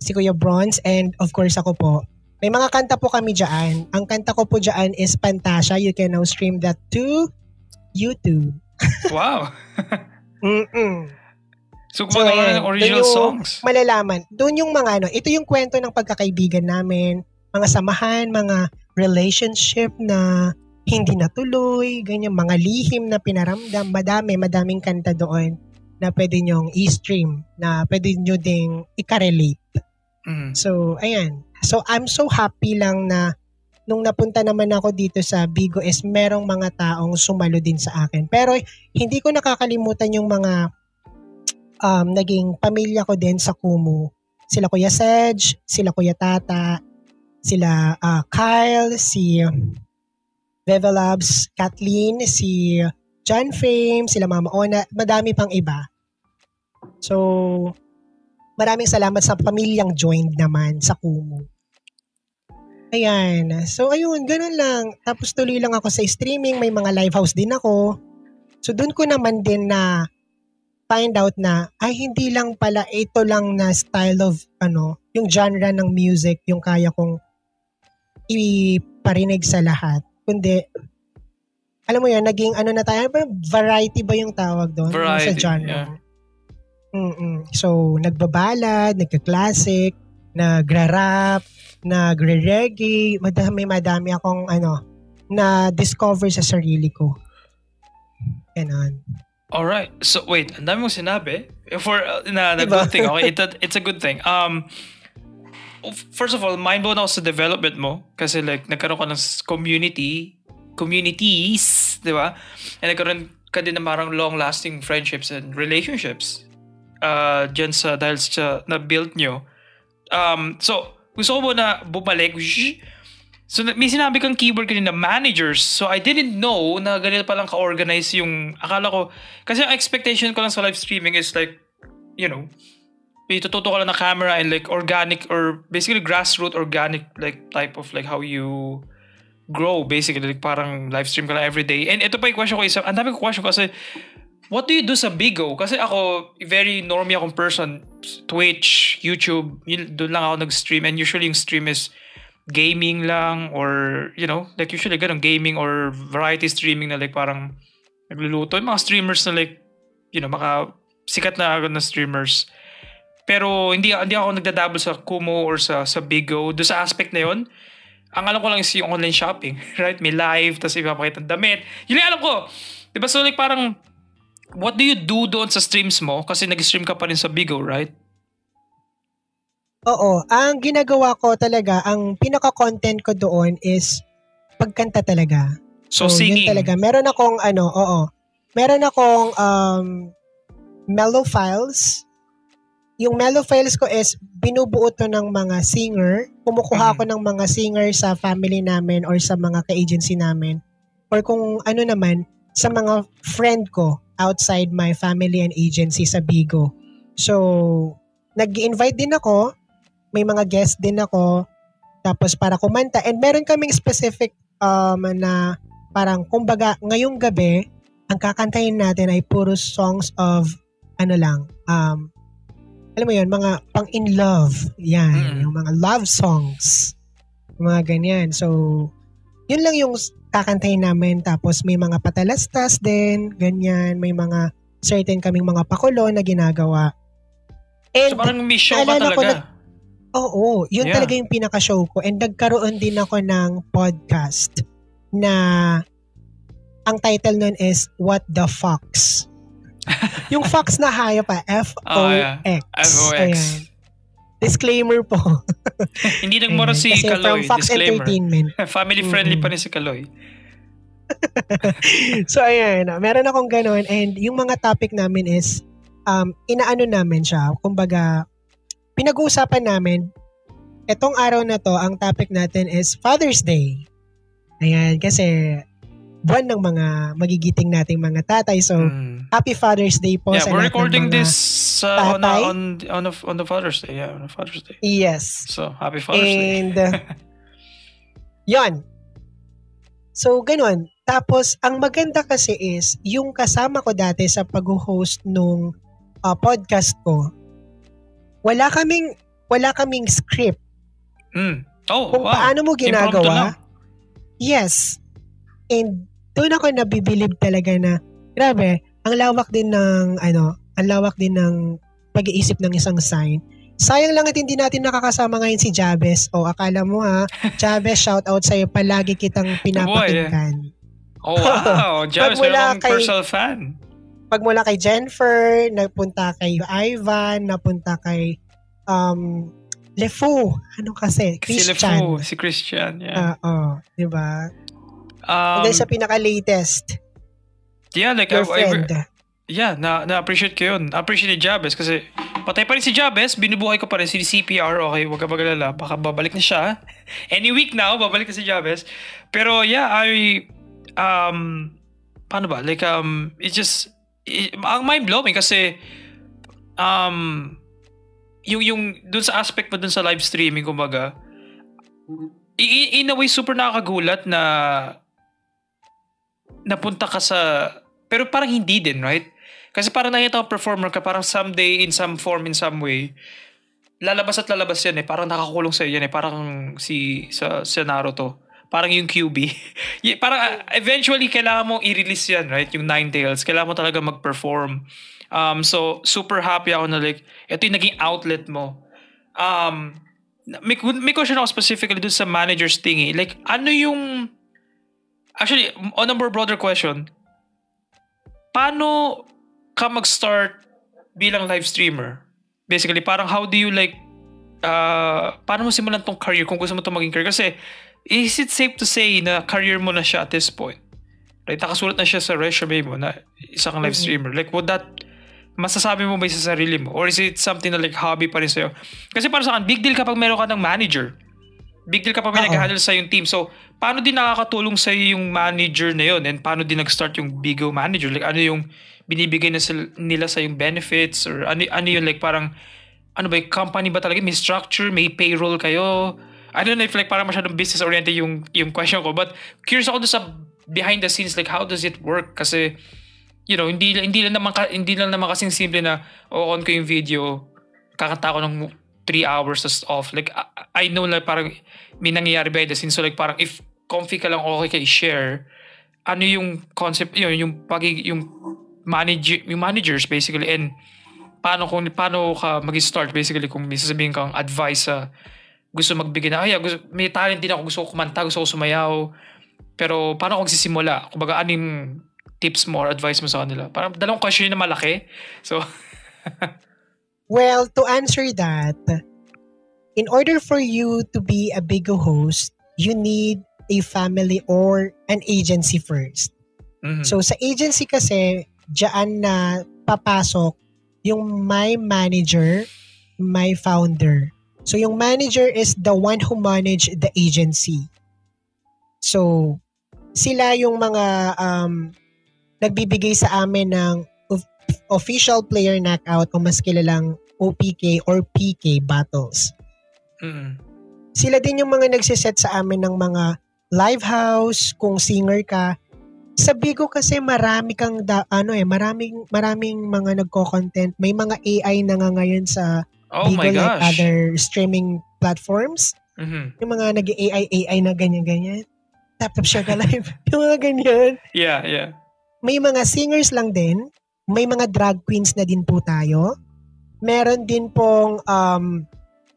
si Kuya Bronze, and of course ako po. May mga kanta po kami dyan. Ang kanta ko po dyan is Pantasya. You can now stream that to YouTube. Wow! So, kumagawa ng original songs. Malalaman. Doon yung mga ito yung kwento ng pagkakaibigan namin, mga samahan, mga relationship na hindi natuloy, ganyan, mga lihim na pinaramdam. Madaming kanta doon na pwede nyong i-stream, na pwede nyo ding i-relate. So, ayan. So, I'm so happy lang na nung napunta naman ako dito sa Bigo is merong mga taong sumalo din sa akin. Pero hindi ko nakakalimutan yung mga naging pamilya ko din sa Kumu. Sila Kuya Sedge, sila Kuya Tata, sila Kyle, si Beva Labs, Kathleen, si John Fame, sila Mama Ona, madami pang iba. So, maraming salamat sa pamilyang joined naman sa Kumu. Ayan. So, ayun, ganun lang. Tapos tuloy lang ako sa streaming. May mga live house din ako. So, dun ko naman din na find out na, ay, hindi lang pala ito lang na style of, yung genre ng music, yung kaya kong iparinig sa lahat. Kundi, alam mo yan, naging na tayo, variety ba yung tawag doon? Variety, sa genre. Yeah. So, nagbabalad, nagka-classic, nagra-rap, nagre-reggae, madami akong na-discover sa sarili ko. Ganon. Alright. So, wait, ang dami mong sinabi. For, diba? Good thing, okay? It's a good thing. First of all, mind-blown ako sa development mo. Kasi like, nagkaroon ka ng communities, di ba? And nagkaroon ka din ng parang long-lasting friendships and relationships. Dyan dahil sa na-build nyo. So, gusto ko na bumalik. So, may sinabi kang keyword kanina, managers. So, I didn't know na ganito palang ka-organize yung, akala ko, kasi ang expectation ko lang sa live streaming is like, itututo ka lang na camera and like organic or basically grassroots organic like type of like how you grow basically. Like parang live stream ka lang every day. And ito pa yung question ko isa, ang dami ko question kasi what do you do sa Bigo? Kasi ako, very normie akong person. Twitch, YouTube, doon lang ako nag-stream. And usually yung stream is gaming lang or, like usually ganun, gaming or variety streaming na like parang nagluluto. Yung mga streamers na like, mga sikat na streamers. Pero hindi ako nagdadabol sa Kumu or sa Bigo. Doon sa aspect na yon, ang alam ko lang is yung online shopping. Right? May live, tapos ipapakita ng damit. Yun yung alam ko. Diba? So like parang, what do you do doon sa streams mo? Kasi nag-stream ka pa rin sa Bigo, right? Oo. Ang ginagawa ko talaga, ang pinaka-content ko doon is pagkanta talaga. So singing. Yun talaga. Meron akong Meron akong mellow files. Yung mellow files ko is binubuo to ng mga singer. Kumukuha ako ng mga singer sa family namin or sa mga ka-agency namin. Or kung ano naman, sa mga friend ko outside my family and agency sa Bigo. So, nag-invite din ako. May mga guest din ako. Tapos para kumanta. And meron kaming specific na parang, kumbaga, ngayong gabi, ang kakantahin natin ay puro songs of, alam mo yun, mga pang-in love. Yan, yung mga love songs. Mga ganyan. So, yun lang yung kakantahin namin. Tapos may mga patalastas din, ganyan. May mga certain kaming mga pakulo na ginagawa. And so parang may show ka talaga. Oo, yun talaga yung pinaka-show ko. And nagkaroon din ako ng podcast na ang title nun is What the Fox. Yung fox na hayop pa, F-O-X. F-O-X. Ayan. Disclaimer po. Hindi nagmura si kasi Kaloy. From Fox Disclaimer. Entertainment. Family friendly pa rin si Kaloy. So ayan, meron akong ganun. And yung mga topic namin is, inaano namin siya. Kumbaga, pinag-uusapan namin, etong araw na to, ang topic natin is Father's Day. Ayan, kasi buwan ng mga magigiting nating mga tatay. So, Happy Father's Day po sa we're lahat recording ng mga this tatay. on the Father's Day. Yeah, on the Father's Day. Yes. So, Happy Father's Day. And, yon. So, ganun. Tapos, ang maganda kasi is, yung kasama ko dati sa pag-host nung podcast ko, wala kaming script. Oh, kung wow. paano mo ginagawa. Yes. And doon ako nabibilib talaga na, grabe, ang lawak din ng pag-iisip ng isang sign. Sayang lang at hindi natin nakakasama ngayon si Jabez. O, akala mo ha, Jabez, shout out sa'yo. Palagi kitang pinapakinggan. Oh, wow. Jabez, meron akong personal fan. Pagmula kay Jennifer, napunta kay Ivan, napunta kay LeFou. Ano kasi? Christian. Si Christian, yeah. Oo, di ba? And then sa pinaka-latest, yeah, like your friend. Na-appreciate ko yun. Appreciate ni Jabez kasi patay pa rin si Jabez, binubuhay ko pa rin si CPR. Okay, huwag ka magalala. Baka babalik na siya. Any week now, babalik na si Jabez. Pero yeah, paano ba? Like, it's just, ang mind-blowing kasi, yung dun sa aspect mo dun sa live streaming, kumbaga, in a way, super nakakagulat na napunta ka sa, pero parang hindi din, right? Kasi parang nakita ko performer ka, parang someday, in some form, in some way, lalabas yan eh. Parang nakakulong sa'yo yan eh. Parang sa Naruto. Parang yung QB. Parang eventually, kailangan mo i-release yan, right? Yung Ninetales. Kailangan mo talaga mag-perform. So, super happy ako na like, ito yung naging outlet mo. May question ako specifically dun sa manager's thingy. Like, ano yung... Actually, on a more broader question, paano ka mag-start bilang live streamer? Basically, parang how do you like... paano mo simulan tong career kung gusto mo itong maging career? Kasi, is it safe to say na career mo na siya at this point? Right? Nakasulat na siya sa resume mo na isa kang live streamer. Like, would that... Masasabi mo ba sa sarili mo? Or is it something na like hobby pa rin sa'yo? Kasi para sa akin, big deal kapag meron ka ng manager. Big deal kapag may nag-handle sa yung team. So, paano din nakakatulong sa'yo yung manager na yun? And paano din nag-start yung Bigo manager? Like, ano yung binibigay nila sa yung benefits? Or ano yung like parang, ano ba, company ba talaga? May structure? May payroll kayo? I don't know if like parang masyadong business-oriented yung question ko. But curious ako doon sa behind the scenes, like how does it work? Kasi, hindi lang naman kasing simple na on ko yung video, kakanta ko ng 3 hours tas off. Like I know like parang may nangyayari behind the scenes. So like parang if comfy ka lang, okay ka i-share ano yung concept, yung managers basically, and paano ka mag-start basically kung may sasabihin kang advice sa gusto magbigay na may talent din ako, gusto ko kumanta, gusto ko sumayaw, pero paano ako magsisimula? Kumbaga anong tips mo or advice mo sa kanila? Parang dalawang question na malaki. So well, to answer that, in order for you to be a Bigo host, you need a family or an agency first. Mm-hmm. So sa agency kasi, diyan na papasok yung my manager, my founder. So yung manager is the one who manage the agency. So sila yung mga nagbibigay sa amin ng official player knockout o mas kilalang OPK or PK battles. Mm-hmm. Sila din yung mga nagsiset sa amin ng mga live house, kung singer ka. Sa Bigo kasi marami kang maraming mga nagko-content. May mga AI na nga ngayon sa Bigo like other streaming platforms. Mm-hmm. Yung mga nag-AI na ganyan-ganyan. Tap Sugar Live. Yung mga ganyan. Yeah. May mga singers lang din. May mga drag queens na din po tayo. Meron din pong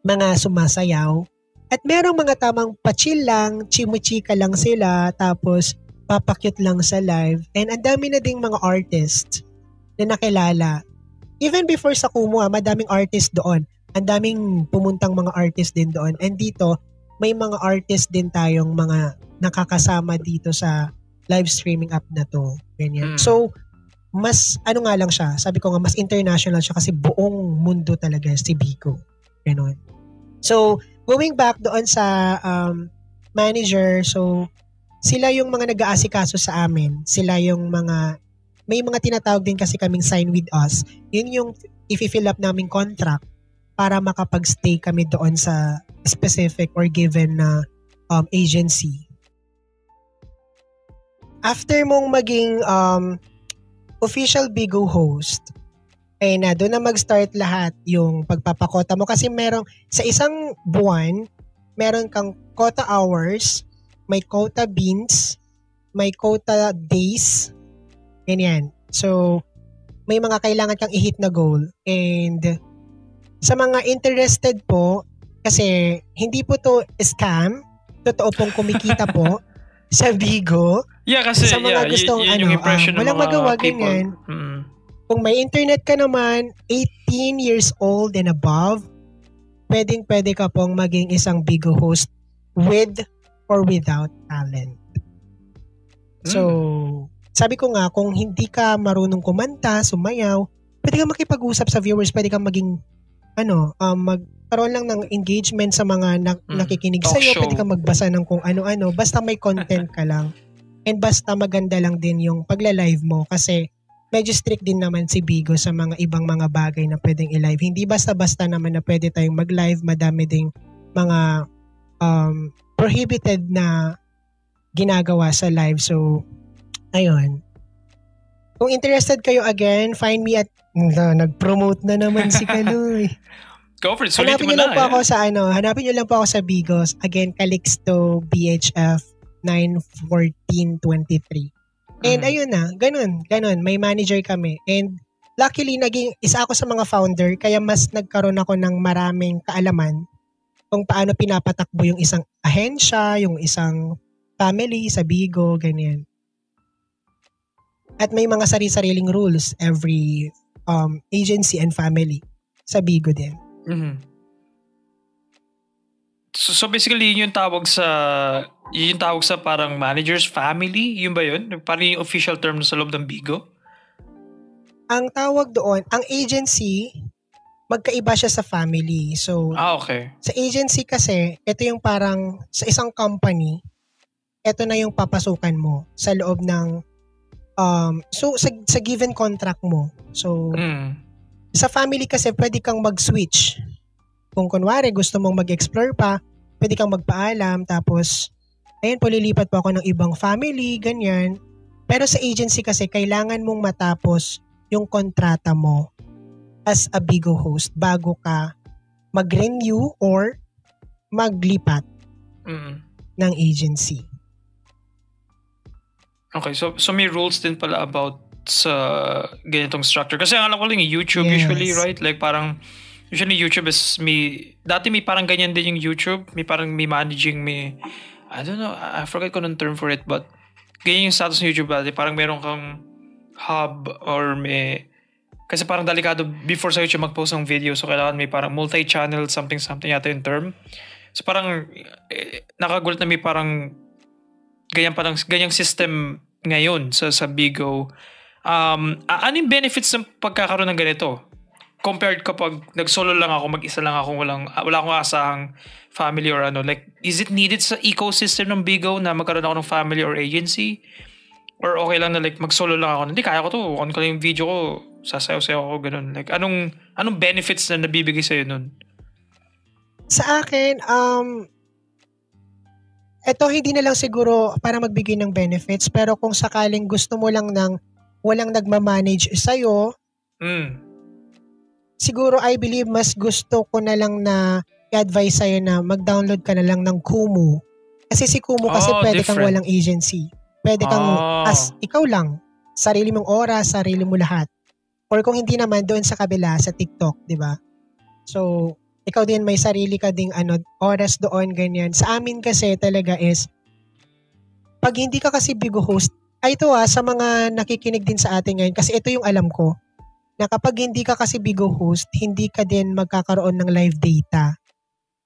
mga sumasayaw. At merong mga tamang pa-chill lang, chimuchika lang sila, tapos papakyut lang sa live. And ang dami na ding mga artists na nakilala. Even before sa Kumu, madaming artist doon. Ang daming pumuntang mga artist din doon. And dito, may mga artist din tayong mga nakakasama dito sa live streaming app na to. Ganyan. So, mas ano nga lang siya, sabi ko nga, mas international siya kasi buong mundo talaga si Bigo. Ganun. So, going back doon sa manager, so sila yung mga nag-aasikaso sa amin. Sila yung may mga tinatawag din kasi kaming sign with us. Yun yung i-fill up naming contract para makapag-stay kami doon sa specific or given na agency. After mong maging official Bigo host, doon na mag-start lahat yung pagpapakota mo. Kasi sa isang buwan, meron kang quota hours, may quota beans, may quota days, ganyan. So, may mga kailangan kang i-hit na goal. And sa mga interested po, kasi hindi po to scam, totoo pong kumikita po sa Bigo. Yeah, kasi sa mga gustong yung impression ng walang mga magawa people. Ganyan. Kung may internet ka naman, 18 years old and above, pwede ka pong maging isang Bigo host with or without talent. So, sabi ko nga, kung hindi ka marunong kumanta, sumayaw, pwede ka makipag-usap sa viewers, pwede ka maging, magkaroon lang ng engagement sa mga nakikinig sa'yo, pwede ka magbasa ng kung ano-ano, basta may content ka lang. And basta maganda lang din yung pagla-live mo kasi medyo strict din naman si Bigo sa mga ibang mga bagay na pwedeng i-live. Hindi basta-basta naman na pwede tayong mag-live. Madami ding mga prohibited na ginagawa sa live. So, ayun. Kung interested kayo again, find me at nag-promote na naman si Kaloy. Go for it. Hanapin nyo lang po ako sa Bigos. Again, Calixto BHF 91423. And ayun na, ganun. May manager kami. And luckily, isa ako sa mga founder, kaya mas nagkaroon ako ng maraming kaalaman kung paano pinapatakbo yung isang ahensya, yung isang family sa Bigo, ganyan. At may mga sari-sariling rules every agency and family sa Bigo din. Mm-hmm. So basically, yun yung tawag sa parang manager's family? Yun ba yun? Parang yung official term sa loob ng Bigo? Ang tawag doon, ang agency, magkaiba siya sa family. So, okay. Sa agency kasi, ito yung parang sa isang company, ito na yung papasukan mo sa loob ng sa given contract mo. So, sa family kasi pwede kang mag-switch. Kung kunwari gusto mong mag-explore pa, pwede kang magpaalam tapos ayun, lilipat po ako ng ibang family, ganyan. Pero sa agency kasi, kailangan mong matapos yung kontrata mo as a Bigo host bago ka mag-renew or maglipat ng agency. Okay, so may rules din pala about sa ganitong structure. Kasi ang alam ko lang yung YouTube usually, right? Like parang, usually YouTube is dati may parang ganyan din yung YouTube. May parang may managing, I don't know, I forgot ko ng term for it, but ganyan yung status ng YouTube dati. Parang meron kang hub or kasi parang delikado before sa YouTube mag-post ng video. So kailangan may parang multi-channel something yata yung term. So parang nakagulat na may parang ganyang system ngayon sa Bigo. Ano yung benefits ng pagkakaroon ng ganito? Compared kapag nag-solo lang ako, mag-isa lang ako, wala akong asahang family or ano. Like, is it needed sa ecosystem ng Bigo na magkaroon ako ng family or agency? Or okay lang na like mag-solo lang ako? Hindi, kaya ko to. On ko lang yung video ko, sasayaw-sayaw ako, ganun. Like, anong benefits na nabibigay sa'yo nun? Sa akin, eto hindi na lang siguro para magbigay ng benefits, pero kung sakaling gusto mo lang ng walang nagmamanage sa'yo, siguro I believe mas gusto ko na lang na i-advise sa'yo na mag-download ka na lang ng Kumu. Kasi si Kumu kasi pwede kang walang agency. Pwede kang as ikaw lang, sarili mong oras, sarili mo lahat. Or kung hindi naman, doon sa kabila, sa TikTok, di ba? So, ikaw din may sarili ka ding oras doon, ganyan. Sa amin kasi talaga is, pag hindi ka kasi Bigo host, ito sa mga nakikinig din sa atin ngayon, kasi ito yung alam ko, na kapag hindi ka kasi Bigo host, hindi ka din magkakaroon ng live data.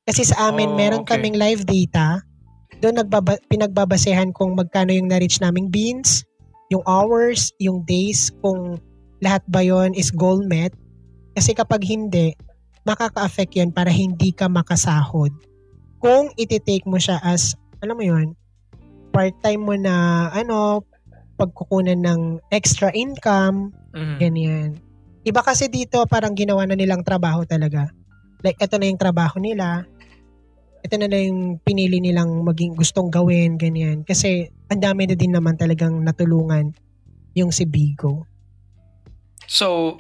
Kasi sa amin, meron kaming live data, doon pinagbabasehan kung magkano yung na-reach naming beans, yung hours, yung days, kung lahat ba yon is goal met. Kasi kapag hindi, makaka-affect yun para hindi ka makasahod. Kung iti-take mo siya as, alam mo yun, part-time mo na, pagkukunan ng extra income, ganyan. Iba kasi dito, parang ginawa na nilang trabaho talaga. Like, ito na yung trabaho nila. Ito na yung pinili nilang maging gustong gawin, ganyan. Kasi, ang dami na din naman talagang natulungan yung si Bigo. So,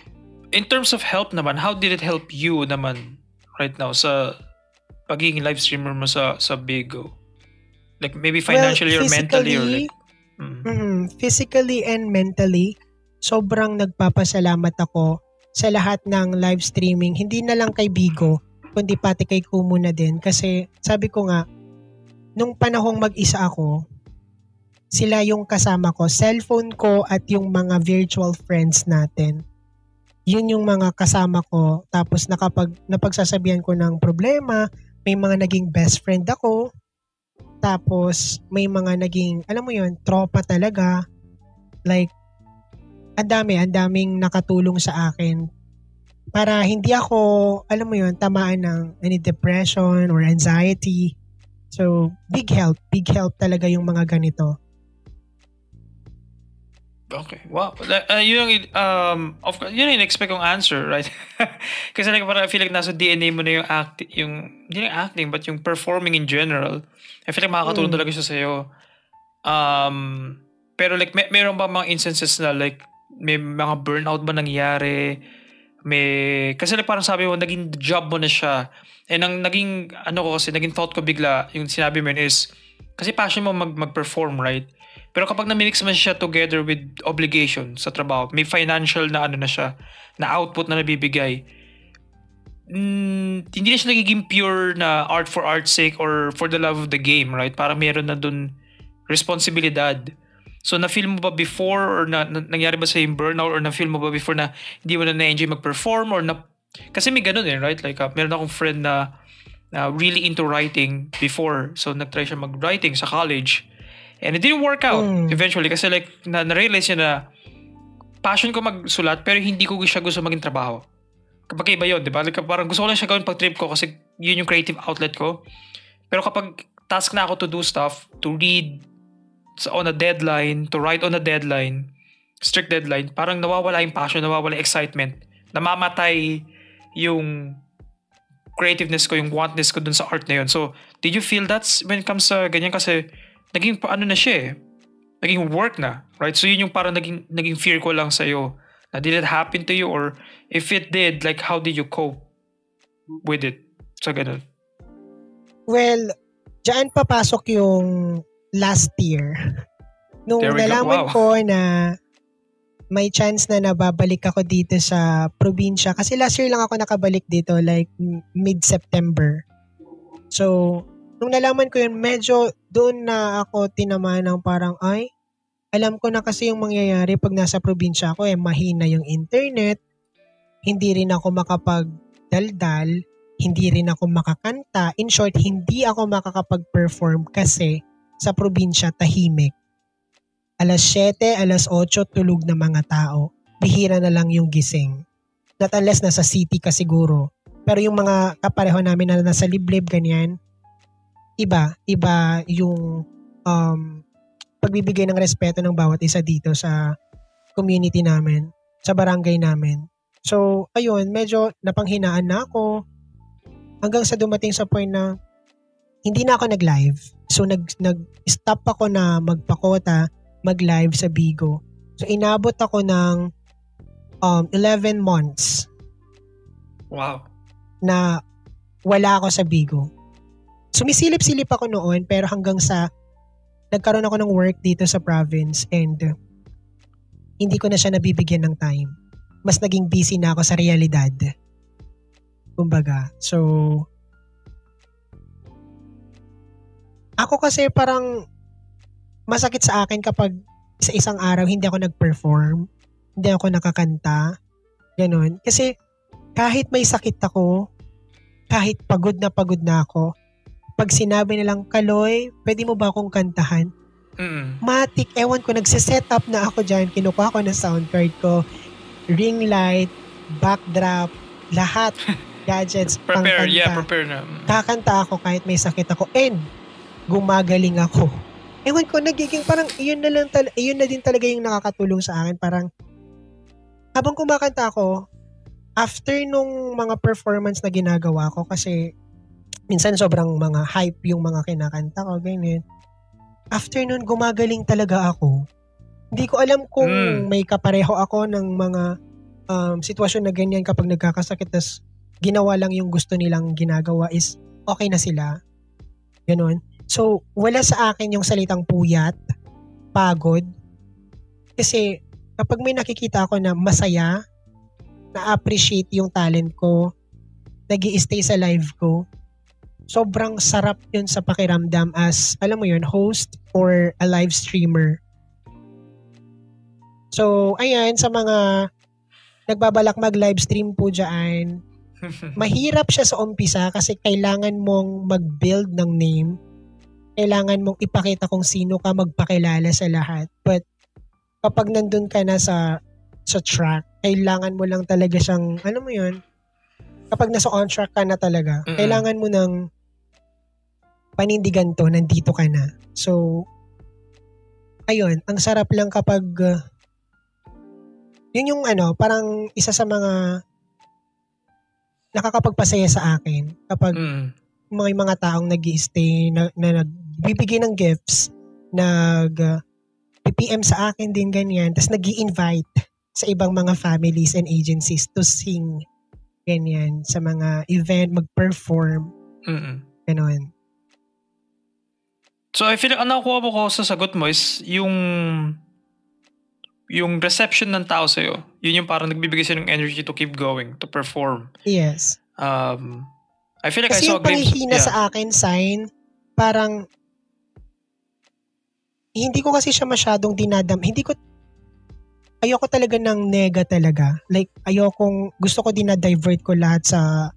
in terms of help naman, how did it help you naman right now sa pagiging live streamer mo sa Bigo? Like maybe financially or mentally or like physically and mentally, sobrang nagpapasalamat ako sa lahat ng live streaming. Hindi na lang kay Bigo, kundi pati kay Kumu na din. Kasi sabi ko nga, nung panahong mag-isa ako, sila yung kasama ko, cellphone ko at yung mga virtual friends natin. Yun yung mga kasama ko. Tapos napagsasabihan ko ng problema, may mga naging best friend ako. Tapos may mga naging, alam mo yun, tropa talaga. Like, ang daming nakatulong sa akin para hindi ako, alam mo yun, tamaan ng any depression or anxiety. So, big help talaga yung mga ganito. Okay. Wow. Yun of course, yun yung expect kong answer, right? Kasi like parang I feel like nasa DNA mo na hindi yung acting, but yung performing in general. I feel like makakatulong talaga siya sa'yo. Pero like, meron ba mga instances na like, may mga burnout ba nangyari? Kasi like parang sabi mo, naging job mo na siya. And ang naging thought ko bigla, yung sinabi mo is, kasi passion mo mag-perform, right? Pero kapag na-mix man siya together with obligation sa trabaho, may financial na na siya, na output na nabibigay, hindi na siya nagiging pure na art for art's sake or for the love of the game, right? Parang meron na dun responsibilidad. So na-feel mo ba before or nangyari ba sa yung burnout or na-feel mo ba before na hindi mo na-enjoy mag-perform or kasi may ganun right? Like meron akong friend na really into writing before. So nag-try siya mag-writing sa college. And it didn't work out eventually kasi like na-realize niya na passion ko magsulat pero hindi ko siya gusto maging trabaho. Kapag iba yun, di ba? Like, parang gusto ko lang siya gawin pag trip ko kasi yun yung creative outlet ko. Pero kapag task na ako to do stuff, to read on a deadline, to write on a deadline, strict deadline, parang nawawala yung passion, nawawala yung excitement. Namamatay yung creativeness ko, yung wantness ko dun sa art na yun. So, did you feel that's when it comes sa ganyan? Kasi naging na siya naging work na, right? So yun yung parang naging fear ko lang sa'yo. Na did it happen to you, or if it did, like how did you cope with it? So ganun. Well, diyan papasok yung last year. Nung nalaman ko na may chance na nababalik ako dito sa probinsya. Kasi last year lang ako nakabalik dito, like mid-September. So, nung nalaman ko yun, medyo doon na ako tinamaan ng parang, ay, alam ko na kasi yung mangyayari pag nasa probinsya ako, mahina yung internet, hindi rin ako makapagdaldal, hindi rin ako makakanta. In short, hindi ako makakapag-perform kasi sa probinsya tahimik. Alas 7, alas 8, tulog na mga tao. Bihira na lang yung gising. Not unless nasa city ka siguro. Pero yung mga kapareho namin na nasa liblib, ganyan, iba yung pagbibigay ng respeto ng bawat isa dito sa community namin, sa barangay namin. So, ayun, medyo napanghinaan na ako hanggang sa dumating sa point na hindi na ako nag-live. So, nag-stop ako na magpakota, mag-live sa Bigo. So, inabot ako ng 11 months. Wow. Na wala ako sa Bigo. Sumisilip-silip ako noon, pero hanggang sa nagkaroon ako ng work dito sa province and hindi ko na siya nabibigyan ng time. Mas naging busy na ako sa realidad. Kumbaga. So, ako kasi parang masakit sa akin kapag sa isang araw hindi ako nag-perform, hindi ako nakakanta, ganun. Kasi kahit may sakit ako, kahit pagod na ako, pag sinabi nilang, Kaloy, pwede mo ba akong kantahan? Matik, ewan ko, nagsiset up na ako dyan, kinukuha ko na sound card ko, ring light, backdrop, lahat, gadgets, prepare na. Kakanta ako kahit may sakit ako, and gumagaling ako. Ewan ko, nagiging parang, iyon na din talaga yung nakakatulong sa akin. Parang, habang kumakanta ako, after nung mga performance na ginagawa ko, kasi minsan sobrang mga hype yung mga kinakanta ko, ganyan. After nun, gumagaling talaga ako. Hindi ko alam kung may kapareho ako ng mga sitwasyon na ganyan kapag nagkakasakit, tas ginawa lang yung gusto nilang ginagawa is okay na sila. Ganon. So, wala sa akin yung salitang puyat, pagod. Kasi kapag may nakikita ako na masaya, na-appreciate yung talent ko, nag-i-stay sa live ko, sobrang sarap yun sa pakiramdam as, alam mo yun, host or a live streamer. So, ayan, sa mga nagbabalak mag-live stream po dyan, mahirap siya sa umpisa kasi kailangan mong mag-build ng name. Kailangan mong ipakita kung sino ka, magpakilala sa lahat. But, kapag nandun ka na sa track, kailangan mo lang talaga siyang, alam mo yun, kapag nasa on track ka na talaga, kailangan mo ng panindigan to, nandito ka na. So, ayun, ang sarap lang kapag, yun yung parang isa sa mga nakakapagpasaya sa akin kapag may mga taong nag-i-stay, na nagbibigay ng gifts, nag-PPM sa akin din ganyan, tapos nag-i-invite sa ibang mga families and agencies to sing ganyan, sa mga event, mag-perform. Ganon. So, I feel like, ang nakuha mo ko sa sagot mo is yung reception ng tao sa'yo. Yun yung parang nagbibigay sa'yo ng energy to keep going, to perform. Yes. I feel like kasi I saw a glimpse. Kasi yung panghihina sa akin, sign, parang, hindi ko kasi siya masyadong ayoko talaga ng nega talaga. Like, gusto ko dinadivert ko lahat sa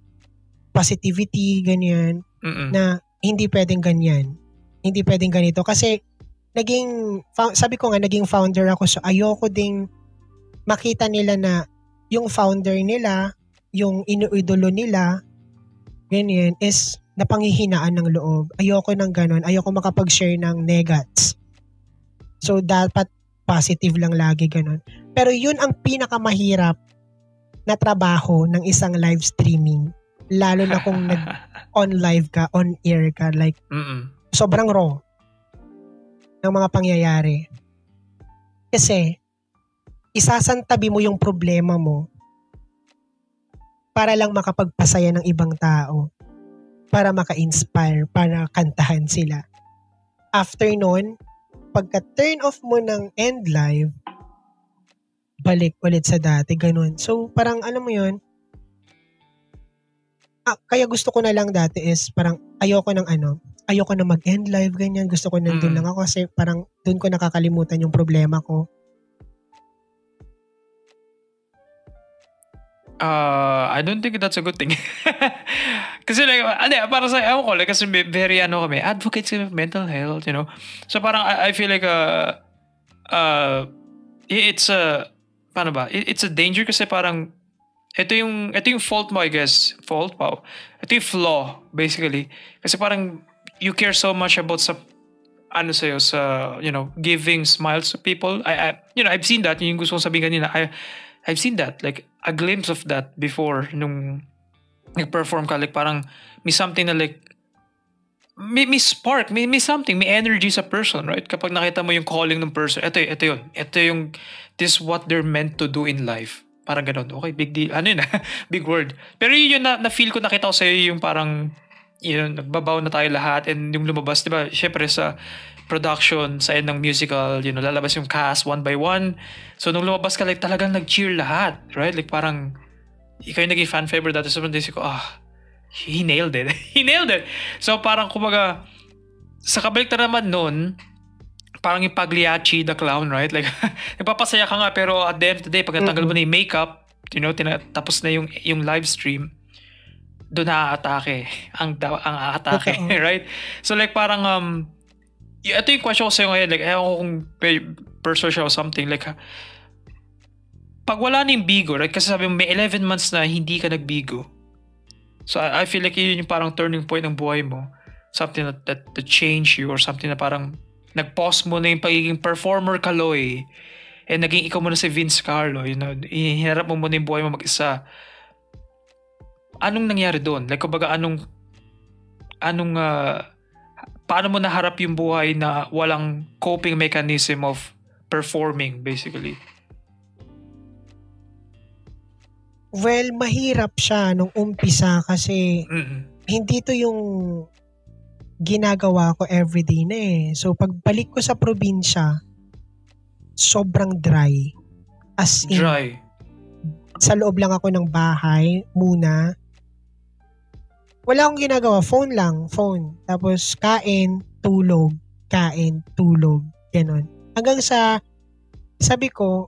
positivity, ganyan, na hindi pwedeng ganyan. Hindi pwedeng ganito. Kasi, sabi ko nga, naging founder ako, so ayoko ding makita nila na yung founder nila, yung inuidolo nila, ganyan, is napanghihinaan ng loob. Ayoko ng ganon. Ayoko makapag-share ng negats. So, dapat positive lang lagi, ganon. Pero yun ang pinakamahirap na trabaho ng isang live streaming. Lalo na kung on live ka, on air ka, like, sobrang raw ng mga pangyayari. Kasi, isasantabi mo yung problema mo para lang makapagpasaya ng ibang tao. Para maka-inspire, para kantahan sila. After nun, pagka turn off mo ng end live, balik ulit sa dati, ganun. So, parang alam mo yun, kaya gusto ko na lang dati is parang ayoko na mag-end live, ganyan. Gusto ko nandun lang ako kasi parang dun ko nakakalimutan yung problema ko. I don't think that's a good thing. Kasi like, para sa ako like, kasi very kami, advocates of mental health, you know. So parang I feel like it's a paano ba? It's a danger kasi parang ito yung fault mo, I guess. Fault, wow. Ito yung flaw, basically. Kasi parang you care so much about sa you know, giving smiles to people. I've seen that. Yung gusto kong sabihin kanina, I've seen that. Like, a glimpse of that before nung nag-perform ka. Like, parang may something na like, may spark, may something, may energy sa person, right? Kapag nakita mo yung calling ng person, ito yun. Ito yung, this is what they're meant to do in life. Parang ganun. Okay, big deal. Ano yun big word. Pero yun na-feel ko, nakita ko sa'yo yung parang, nagbabaw na tayo lahat and yung lumabas, diba, syempre sa production, sa end ng musical, lalabas yung cast one by one. So, nung lumabas ka, like, talagang nag-cheer lahat, right? Like, parang, ikaw yung naging fan favorite dati sa mga ko, he nailed it. He nailed it. So, parang, kumbaga, sa kabaliktad naman nun, parang yung Pagliacci the clown, right? Like, nagpapasaya ka nga, pero at the end of the day, pag natanggal mo na yung makeup, tapos na yung live stream, doon na-atake ang atake, right? So like parang ito yung question ko sa'yo ngayon, like ayaw ko kung personal siya or something, like pag wala na yung bigo, right? Kasi sabi mo may 11 months na hindi ka nagbigo. So I feel like yun yung parang turning point ng buhay mo, something that change you or something na parang nag-pause mo na yung pagiging performer Kaloy and naging ikaw mo na si Vince Carlo, hinarap mo muna yung buhay mo mag-isa. Anong nangyari doon? Like, kumbaga, paano mo naharap yung buhay na walang coping mechanism of performing, basically? Well, mahirap siya nung umpisa kasi hindi to yung ginagawa ko everyday na eh. So, pagbalik ko sa probinsya, sobrang dry. As in, dry. Sa loob lang ako ng bahay muna. Wala akong ginagawa. Phone lang. Phone. Tapos, kain, tulog. Ganon. Hanggang sa, sabi ko,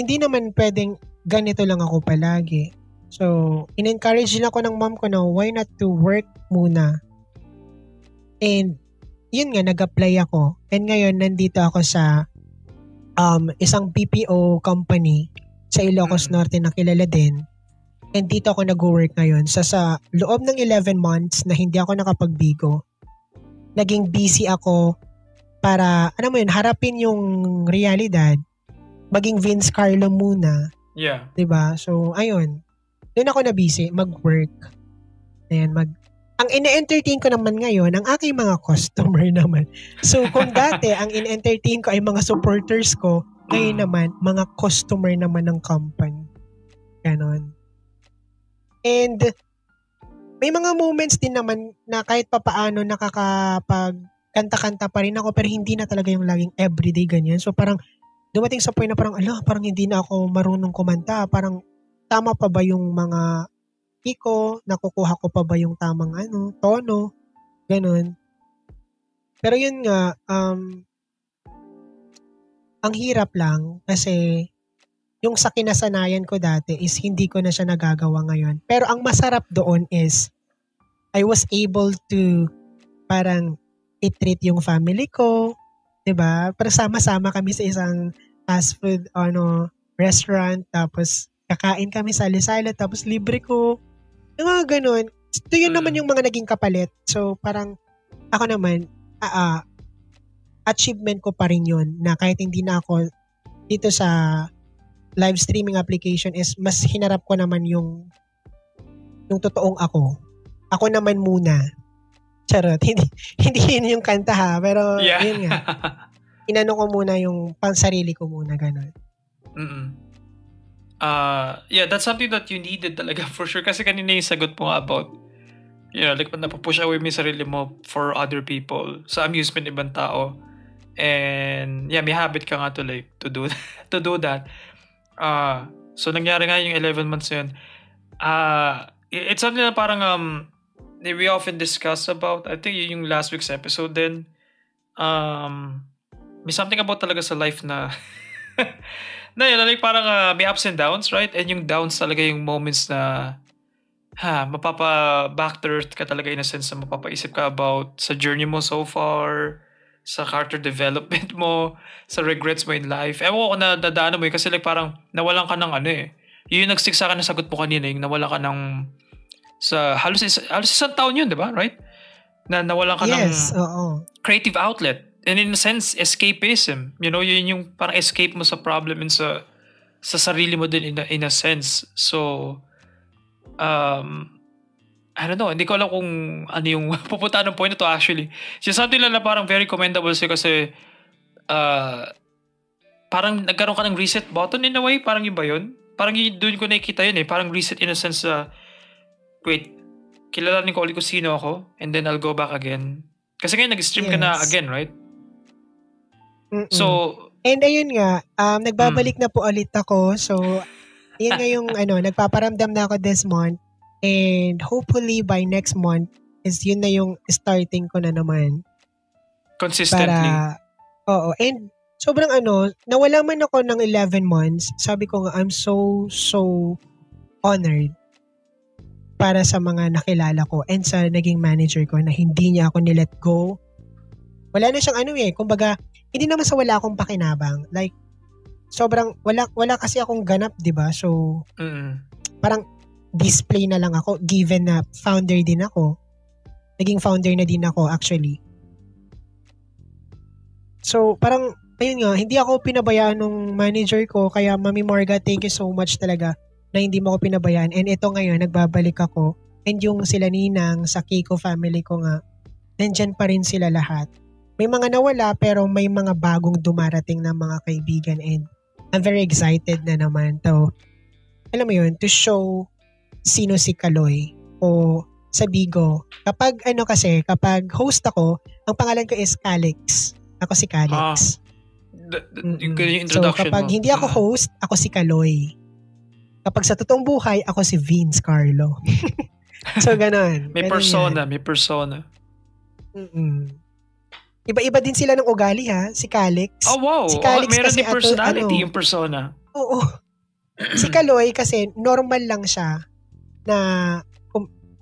hindi naman pwedeng ganito lang ako palagi. So, in-encourage din ako ng mom ko na why not to work muna. And, yun nga, nag-apply ako. And ngayon, nandito ako sa isang BPO company sa Ilocos Norte na kilala din. And dito ako nag-work ngayon. Sa loob ng 11 months na hindi ako nakapagbigo, naging busy ako para, harapin yung realidad. Maging Vince Carlo muna. Yeah. Diba? So, ayun. Doon ako na busy, mag-work. Ayan, ang ine-entertain ko naman ngayon, ang aking mga customer naman. So, kung dati, ang ine-entertain ko ay mga supporters ko, ngayon naman, mga customer naman ng company. Ganon. And, may mga moments din naman na kahit papaano nakakapag-kanta-kanta pa rin ako, pero hindi na talaga yung laging everyday ganyan. So, parang, dumating sa point na parang hindi na ako marunong kumanta. Parang, tama pa ba yung mga ko, nakukuha ko pa ba yung tamang tono, ganun. Pero yun nga, ang hirap lang kasi yung sa kinasanayan ko dati is hindi ko na siya nagagawa ngayon. Pero ang masarap doon is I was able to parang i-treat yung family ko, 'di ba? Pero sama-sama kami sa isang fast food restaurant, tapos kakain kami sali-sali, tapos libre ko. Yung mga ganun. Ito yun naman yung mga naging kapalit. So, parang ako naman, achievement ko pa rin yun na kahit hindi na ako dito sa live streaming application is mas hinarap ko naman yung totoong ako. Ako naman muna. Charot. Hindi yun yung kanta ha. Pero, yeah. Yun nga. inano ko muna yung pansarili ko muna, ganun. Yeah, that's something that you needed talaga for sure. Kasi kanina yung sagot mo about, like napupush away mo yung sarili mo for other people, sa amusement ibang tao. And yeah, may habit ka nga to do that. So nangyari nga yung 11 months yun. It's something na parang we often discuss about, I think yung last week's episode din. May something about talaga sa life na like parang may ups and downs, right? And yung downs talaga yung moments na mapapa back to earth ka talaga in a sense na mapapaisip ka about sa journey mo so far, sa character development mo, sa regrets mo in life. Ewan ko na dadaanan mo kasi like parang nawalan ka ng yun yung nagstick sa akin na sagot mo kanina, yung nawalan ka ng sa halos isang taon yun, di ba? Right? Na nawalan ka ng creative outlet. And in a sense, escapism. Yun yung parang escape mo sa problem and sa sarili mo din in a sense. So, I don't know. Hindi ko alam kung ano yung pupunta ng point na to actually. Sinasabi nila na parang very commendable siya kasi parang nagkaroon ka ng reset button in a way. Parang yun ba yun? Parang doon ko nakikita yun Parang reset in a sense wait, kilalanin ko ulit kung sino ako and then I'll go back again. Kasi ngayon nag-stream ka na again, right? So, and ayun nga, nagbabalik na po ulit ako. So, yun nga yung nagpaparamdam na ako this month. And hopefully by next month is yun na yung starting ko na naman. Consistently. Oo. And sobrang nawala man ako ng 11 months. Sabi ko nga, I'm so honored para sa mga nakilala ko and sa naging manager ko na hindi niya ako nilet go. Wala na siyang kumbaga, hindi naman sa wala akong pakinabang. Like, sobrang, wala kasi akong ganap, di ba? So, parang display na lang ako given na founder din ako. Naging founder na din ako actually. So, parang, ayun nga, hindi ako pinabayaan ng manager ko. Kaya, Mami Marga, thank you so much talaga na hindi mo ako pinabayaan. And ito ngayon, nagbabalik ako. And yung sila Ninang, sa Kiko family ko nga, nandyan pa rin sila lahat. May mga nawala pero may mga bagong dumarating na mga kaibigan and I'm very excited na naman to, alam mo yun, to show sino si Kaloy o sa Bigo. Kapag kapag host ako, ang pangalan ko is Calix. Ako si Calix. Yung introduction so kapag hindi ako host, ako si Kaloy. Kapag sa totoong buhay, ako si Vince Carlo. So ganon. May persona. Iba-iba din sila ng ugali Si Calix. Oh wow. Si Calix meron kasi din personality yung persona. Oo. Si Kaloy kasi normal lang siya na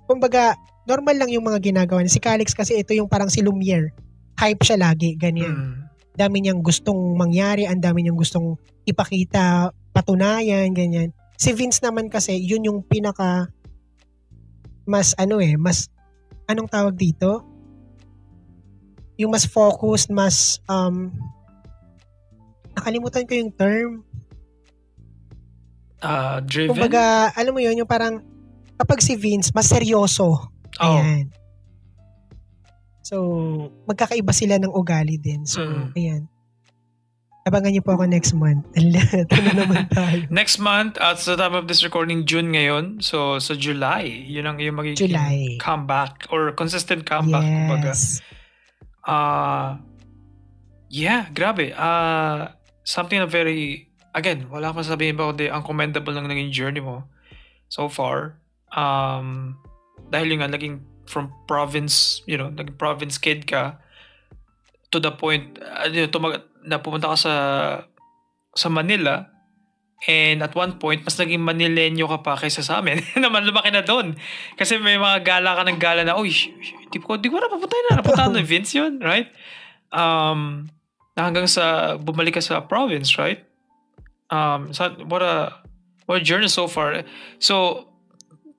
kumbaga normal lang yung mga ginagawa niya. Si Calix kasi ito yung parang si Lumiere. Hype siya lagi, ganyan. Dami niyang gustong mangyari, ang dami niyang gustong ipakita, patunayan, ganyan. Si Vince naman kasi yun yung pinaka mas mas anong tawag dito? Yung mas focused, mas nakalimutan ko yung term. Driven? Kumbaga, alam mo yun, yung parang kapag si Vince, mas seryoso. Ayan. So, magkakaiba sila ng ugali din. So, ayan. Abangan niyo po ako next month. Ito na naman tayo. Next month, at sa time of this recording, June ngayon. So, sa July, yun ang yung magiging comeback or consistent comeback. Yes. Kumbaga. Yeah, grabe. Something na very, again, wala akong sabihin ba kundi ang commendable lang naging journey mo so far. Dahil yung naging from province, naging province kid ka to the point, na pumunta ka sa Manila, and at one point, mas naging Manilenyo ka pa kaysa sa amin. Naman, lumaki na doon. Kasi may mga gala ka ng gala na, di ko na napunta na Vince yun, right? Hanggang sa bumalik ka sa province, right? What a journey so far. So,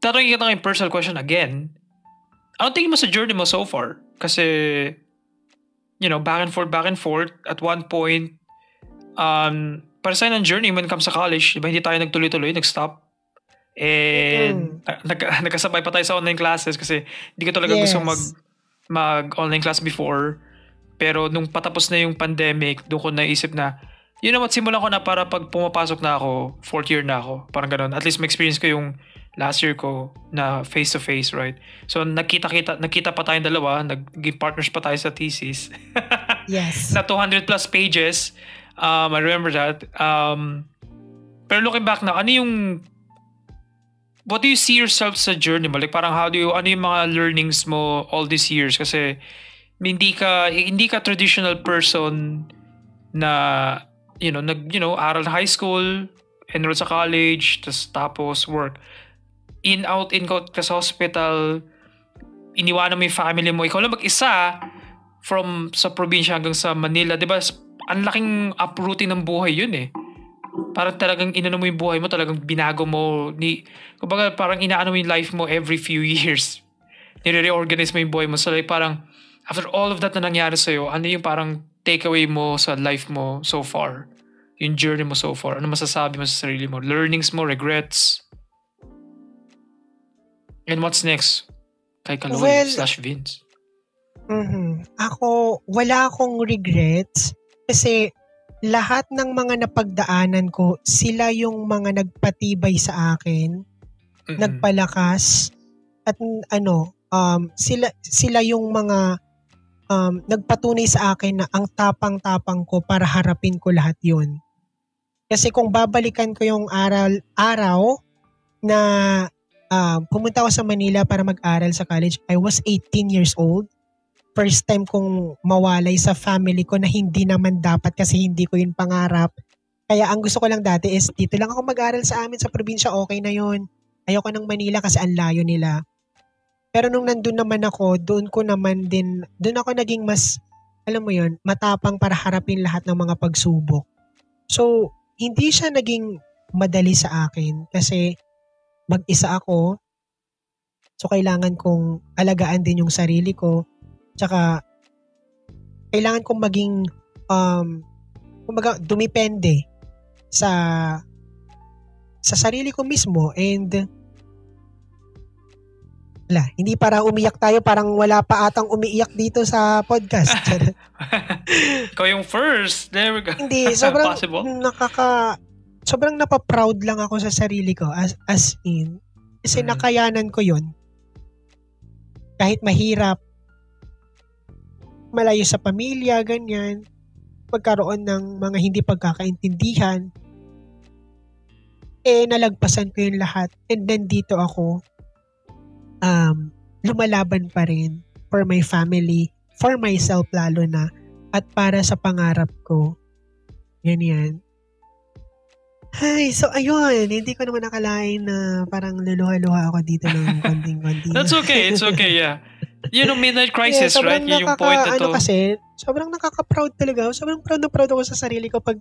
tatanungin kita ng personal question again. Anong tingin mo sa journey mo so far? Kasi, back and forth. At one point, para sa'yo ng journey when it comes sa college, diba hindi tayo nagtuloy-tuloy, nag-stop. And nagkasabay pa tayo sa online classes kasi hindi ko talaga gusto mag-online class before. Pero nung patapos na yung pandemic, doon ko naisip na, you know what, simulan ko na para pag pumapasok na ako, 4th year na ako. Parang ganun. At least ma-experience ko yung last year ko na face-to-face, right? So, nakita pa tayong dalawa. Naging partners pa tayo sa thesis. Yes. Na 200 plus pages. I remember that. Pero looking back na, what do you see yourself sa journey mo? Like parang ano yung mga learnings mo all these years? Kasi hindi ka traditional person na, aral na high school, enroll sa college, tapos work. In-out ka sa hospital, iniwanan mo yung family mo. Ikaw lang mag-isa from sa probinsya hanggang sa Manila. Diba? Ang laking uprooting ng buhay yun eh. Parang talagang inano mo yung buhay mo, talagang binago mo. Kumbaga parang inaano mo yung life mo every few years. Nire-reorganize mo yung buhay mo. So like parang after all of that na nangyari sa'yo, ano yung parang takeaway mo sa life mo so far? Yung journey mo so far? Ano masasabi mo sa sarili mo? Learnings mo, regrets? And what's next? Kay Kaloy / Vince. Ako, wala akong regrets kasi lahat ng mga napagdaanan ko, sila yung mga nagpatibay sa akin, nagpalakas, at sila yung mga nagpatunay sa akin na ang tapang-tapang ko para harapin ko lahat yun. Kasi kung babalikan ko yung araw na pumunta ako sa Manila para mag-aral sa college, I was 18 years old. First time kong mawalay sa family ko na hindi naman dapat kasi hindi ko yun pangarap. Kaya ang gusto ko lang dati is dito lang ako mag-aral sa amin sa probinsya, okay na yun. Ayoko ng Manila kasi ang layo nila. Pero nung nandun naman ako, doon ako naging mas, alam mo yun, matapang para harapin lahat ng mga pagsubok. So, hindi siya naging madali sa akin kasi mag-isa ako. So, kailangan kong alagaan din yung sarili ko. Tsaka, kailangan kong maging, dumipende sa sarili ko mismo and hindi para umiyak tayo, parang wala pa atang umiiyak dito sa podcast. Ikaw yung first. There we go. Hindi, sobrang napaproud lang ako sa sarili ko as in. Kasi nakayanan ko yun. Kahit mahirap, malayo sa pamilya, ganyan, pagkaroon ng mga hindi pagkakaintindihan, nalagpasan ko yun lahat. And then dito ako, lumalaban pa rin for my family, for myself lalo na, at para sa pangarap ko. Yan. Ay, so ayun, hindi ko naman nakalain na parang luluha-luha ako dito ng konting-konti. That's okay, it's okay, yeah. Midnight crisis, right? Yun yung point na to. Kasi, sobrang nakaka-proud talaga. Sobrang proud ako sa sarili ko pag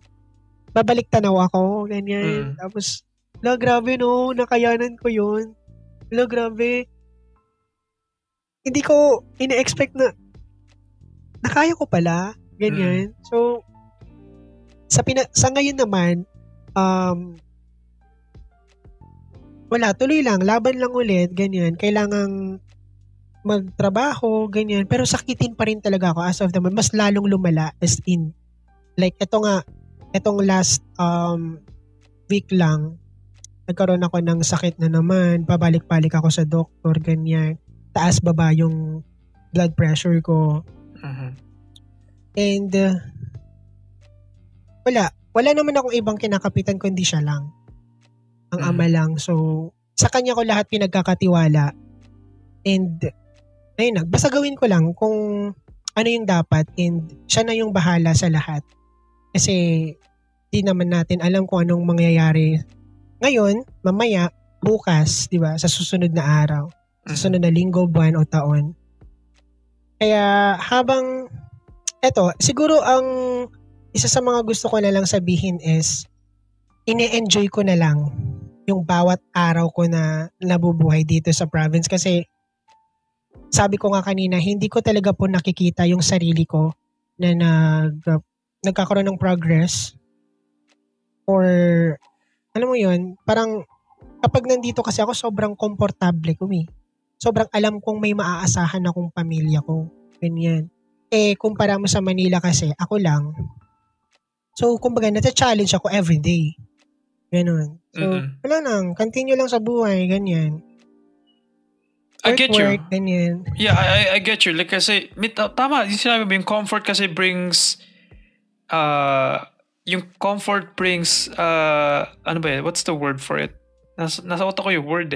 babalik tanaw ako, ganyan. Tapos, grabe no, nakayanan ko yun. Grabe. Hindi ko ina-expect na nakaya ko pala, ganyan. So, sa ngayon naman, wala, tuloy lang, laban lang ulit, ganyan. Kailangang magtrabaho, ganyan. Pero sakitin pa rin talaga ako as of the moment. Mas lalong lumala as in. Like, etong last week lang, nagkaroon ako ng sakit na naman. Pabalik-balik ako sa doktor, ganyan. Taas baba yung blood pressure ko. And wala naman akong ibang kinakapitan kundi siya lang. Ang ama lang. So, sa kanya ko lahat pinagkakatiwala. And ayun, basta gawin ko lang kung ano yung dapat and siya na yung bahala sa lahat. Kasi di naman natin alam kung anong mangyayari ngayon, mamaya, bukas, di ba, sa susunod na araw. Susunod na linggo, buwan o taon. Kaya habang siguro ang isa sa mga gusto ko na lang sabihin is ine-enjoy ko na lang yung bawat araw ko na nabubuhay dito sa province kasi sabi ko nga kanina, hindi ko talaga po nakikita yung sarili ko na nagkakaroon ng progress or alam mo yun, parang kapag nandito kasi ako sobrang komportable ko Sobrang alam kong may maaasahan akong pamilya ko. Ganyan. kumpara mo sa Manila kasi, ako lang. So, kumbaga, nata-challenge ako everyday. Ganon. So, wala lang. Continue lang sa buhay. Ganyan. I get you. Ganyan. Yeah, I get you. Like, kasi, tama, yung sinabi mo, yung comfort kasi brings, ano ba what's the word for it? Nasa utak ko yung word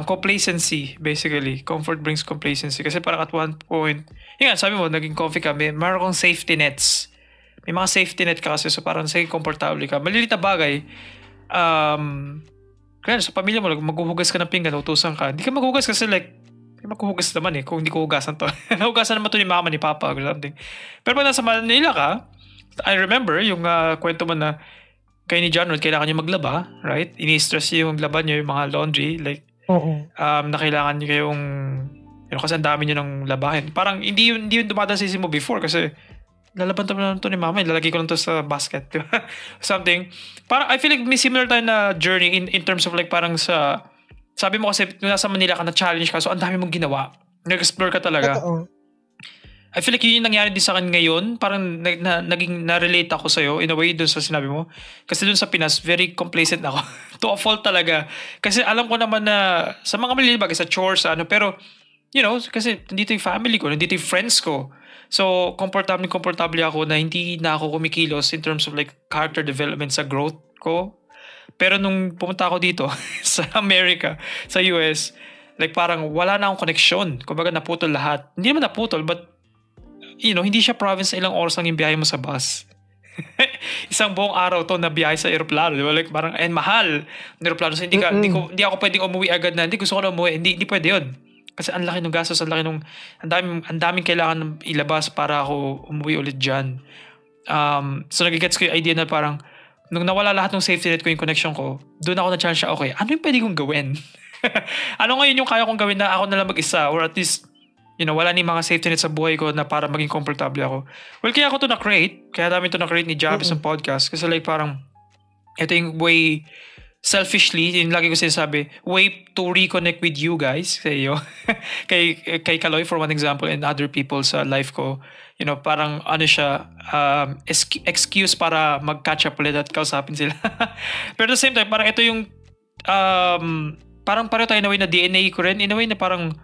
complacency, basically. Comfort brings complacency. Kasi parang at one point, yun nga, sabi mo, naging comfy ka, meron kang safety nets. May mga safety net ka kasi, so parang sige, komportable ka. Malilit na bagay, kaya sa pamilya mo, maghuhugas ka ng pinggan, utusan ka. Hindi ka maghuhugas kasi like, maghuhugas naman kung hindi ko hugasan to. Nahugasan naman to ni mama, ni papa, or something. Pero pag nasa Manila ka, I remember yung kwento mo na kayo ni John Rod, kailangan nyo maglaba, right? Ini-stress yung laban nyo, yung mga laundry, like, na kailangan nyo kayong, kasi ang dami nyo ng labahin. Parang hindi yun dumadaan sa isip mo before kasi lalaban to ni mama, lalagay ko lang to sa basket, diba? Something. Parang I feel like may similar tayo na journey in terms of like parang sabi mo kasi nung nasa Manila ka na challenge ka, so ang dami mong ginawa. Nag-explore ka talaga. Totoo. I feel like yun yung nangyari din sa akin ngayon. Parang naging na-relate ako sa'yo in a way dun sa sinabi mo. Kasi dun sa Pinas, very complacent ako. To a fault talaga. Kasi alam ko naman na sa mga maliliit bagay, sa chores, pero kasi nandito yung family ko, nandito yung friends ko. So, komportable ako na hindi na ako kumikilos in terms of like character development sa growth ko. Pero nung pumunta ako dito sa America, sa US, like parang wala na akong connection. Kumbaga naputol lahat. Hindi naman naputol, but hindi siya province na ilang oras lang yung biyahe mo sa bus. Isang buong araw to na biyahe sa aeroplano, di ba? Like parang, mahal ng aeroplano. So, hindi ako pwedeng umuwi agad na, hindi gusto ko na umuwi. Hindi pwede yun. Kasi ang laki ng gastos, ang daming kailangan ilabas para ako umuwi ulit dyan. So nagigets ko yung idea na parang, nung nawala lahat ng safety net ko, yung connection ko, doon ako na-challenge siya, okay, ano yung pwede kong gawin? Ano ngayon yung kaya kong gawin na ako na lang mag-isa, or at least, wala ni mga safety net sa buhay ko na para maging komportable ako. Well, kaya ako to na-create, kaya namin to na-create ni Javis ng podcast, kasi like parang, ito yung way, selfishly, yung lagi ko sinasabi, way to reconnect with you guys, sa iyo, kay Kaloy for one example, and other people sa life ko, parang siya, excuse para mag-catch up ulit at kausapin sila. Pero at the same time, parang ito yung, parang pareho tayo in a way na DNA ko rin, in a way na parang,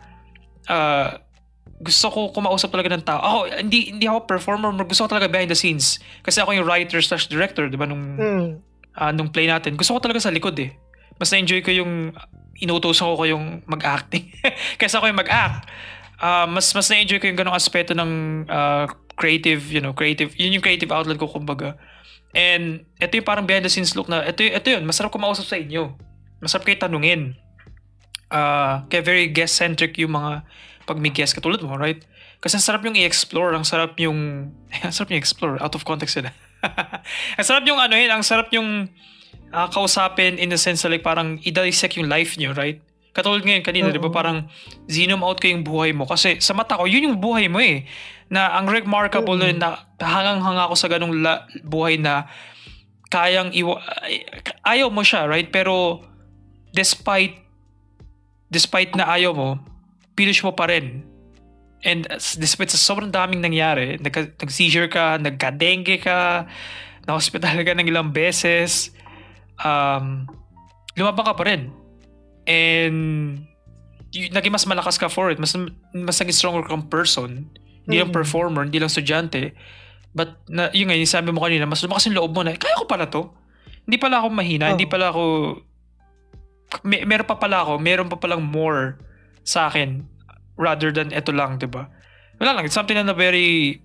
gusto ko kumausap talaga ng tao. Ako, hindi ako performer, gusto ko talaga behind the scenes. Kasi ako yung writer/director, di ba, nung play natin. Gusto ko talaga sa likod Mas na-enjoy ko yung inuutosan ko yung mag-acting. Kaysa ako yung mag-act. Mas na-enjoy ko yung ganong aspeto ng creative, creative. Yun yung creative outlet ko, kumbaga. And ito yung parang behind the scenes look na, ito yun, masarap kumausap sa inyo. Masarap kayo tanungin. Kaya very guest-centric yung mga pag may guest katulad mo, right? Kasi ang sarap yung i-explore, ang sarap yung explore, out of context sila. Ang sarap yung ang sarap yung kausapin in the sense like parang i-dissect yung life nyo, right? Katulad ngayon kanina, di ba, parang zoom out ko yung buhay mo. Kasi sa mata ko, yun yung buhay mo na ang remarkable na hangang-hanga ako sa ganung buhay na kayang ayaw mo siya, right? Pero despite na ayaw mo, pinush mo pa rin. And despite sa sobrang daming nangyari, nag-seizure ka, nagka-dengue ka, na-hospital ka ng ilang beses, lumabang ka pa rin. And naging mas malakas ka for it. Mas naging stronger kang person. Hindi lang performer, hindi lang estudyante. But yun nga, yung sabi mo kanina, mas lumakas yung loob mo na, kaya ko pala to. Hindi pala ako mahina, hindi pala ako, meron pa palang more sa akin rather than eto lang, diba? Wala lang, it's something na very,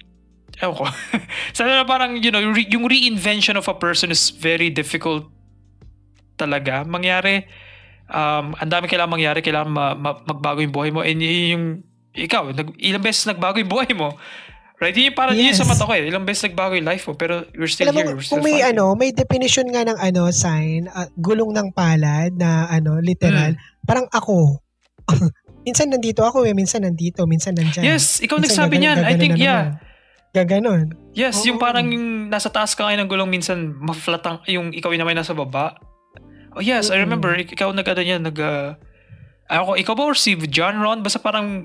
ewan ko. Sana na parang, yung reinvention of a person is very difficult talaga mangyari. Ang dami kailangan mangyari, kailangan magbago yung buhay mo. And yung, ikaw, ilang beses nagbago yung buhay mo. Right? Yun parang yun sa mata ko ilang beses nagbago yung life mo, pero you're still here, you're still fighting. May definition nga ng sign, gulong ng palad na literal. Parang ako. Minsan nandito ako minsan nandito, minsan nandyan. Yes, ikaw nagsabi niyan. I think, yeah. Gaganon. Yes, yung parang yung nasa taas ka ngayon ng gulong, minsan ma-flat yung ikaw naman nasa baba. Oh yes, I remember, ikaw ikaw ba or si John Ron? Basta parang,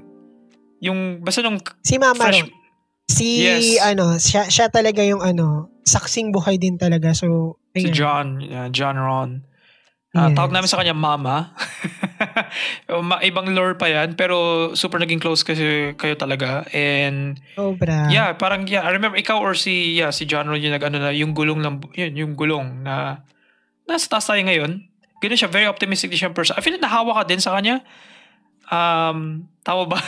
basta nung si Mama Ron. Yes. Siya talaga yung saksing buhay din talaga. So, Si ayun. John Ron. Yes. Tawag namin sa kanya Mama. Ibang lore pa yan, pero super naging close kasi kayo talaga. And Sobra. yeah, parang I remember ikaw or si John Ron yung yung gulong yung gulong na nasa taas tayo ngayon. Ganun siya, very optimistic din siya person. I feel like nahawa ka din sa kanya. Tama ba?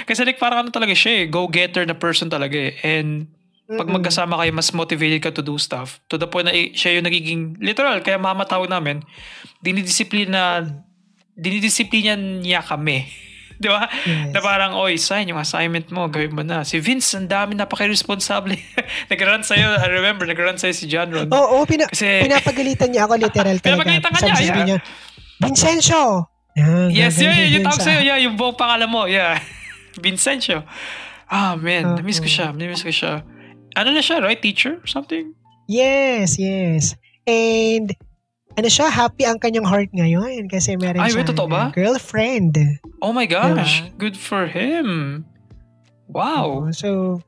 Kasi like parang talaga siya go-getter na person talaga eh. And pag magkasama kayo, mas motivated ka to do stuff. To the point na siya yung nagiging, literal, kaya Mama tawag namin, dinidisiplina niya kami. Di ba? Yes. Na parang, sign yung assignment mo, gawin mo na. Si Vince, ang dami napaka-responsable. Nag-run sa'yo, I remember, nag-run sa'yo si John Ron. Oo, pinapagalitan niya ako literal talaga. Pinapagalitan ka niya, yeah. Niya, Vincenzo! Yes, yung tawag sa'yo, yung buong pangalan mo, yeah. Vincenzo. Man, namiss ko siya. Ano na siya, right? Teacher or something? Yes. And happy ang kanyang heart ngayon kasi meron siyang girlfriend. Oh my gosh, diba? Good for him. Wow. So,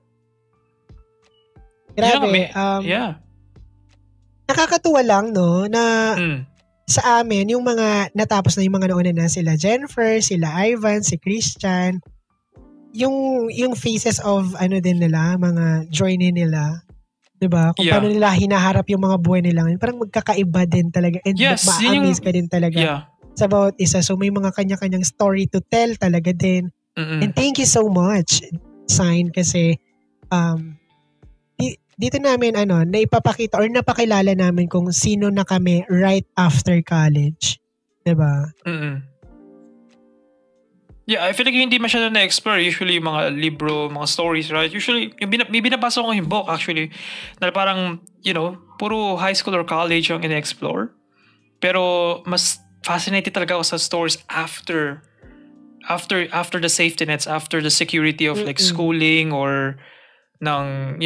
grabe. Yeah. Nakakatuwa lang, no, na sa amin, yung mga natapos na yung mga nauna na sila Jennifer, sila Ivan, si Christian, yung faces of din nila, mga journey nila. Diba? Kung paano nila hinaharap yung mga buhay nila. Parang magkakaiba din talaga. And ma-amaze ka din talaga sa bawat isa. So may mga kanya-kanyang story to tell talaga din. And thank you so much, Sign, kasi dito namin naipapakita or napakilala namin kung sino na kami right after college. Diba? Yeah, I feel like hindi masyado na-explore usually yung mga libro, mga stories, right? Usually, may binabasa ko yung book actually na parang, puro high school or college yung ina-explore. Pero mas fascinated talaga ako sa stories after the safety nets, after the security of like schooling or ng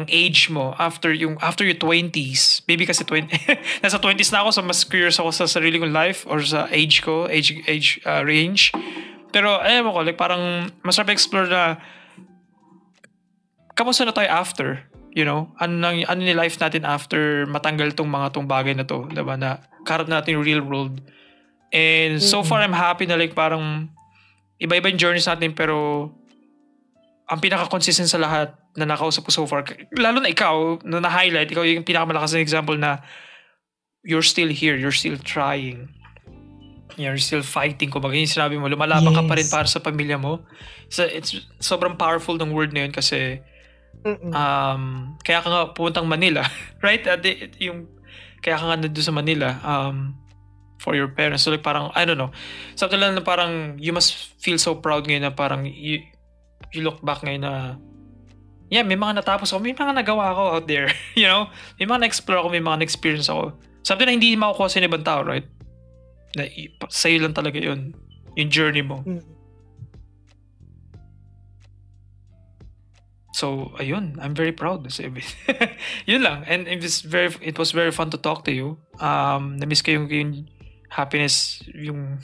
age mo after your 20s. Maybe kasi nasa 20s na ako, so mas curious ako sa sarili kong life or sa age range. Pero alam mo ko, like parang masarap explore na kamusta na tayo after, ano ni life natin after matanggal tong bagay na to, diba, na kaharap natin yung real world. And so far I'm happy na like parang iba-iba yung journeys natin, pero ang pinaka-consistent sa lahat na nakausap ko so far, lalo na ikaw na na-highlight, ikaw yung pinakamalakas na example na you're still here, you're still trying. You're still fighting. Kumbaga yung sinabi mo, lumalaban ka pa rin para sa pamilya mo. So, it's sobrang powerful ng word na yun kasi kaya ka nga puntang Manila. Right? Kaya ka nga nandun sa Manila for your parents. So like parang, I don't know. Something lang na parang you must feel so proud ngayon na parang you look back ngayon na may mga natapos ako, may mga nagawa ako out there. May mga na-explore ako, may mga na-experience ako. Something na hindi makukuha sa ibang tao, right? Na sa'yo lang talaga yun, yung journey mo. So ayun, I'm very proud. Yun lang. And it was very fun to talk to you. Na-miss ko yung happiness, yung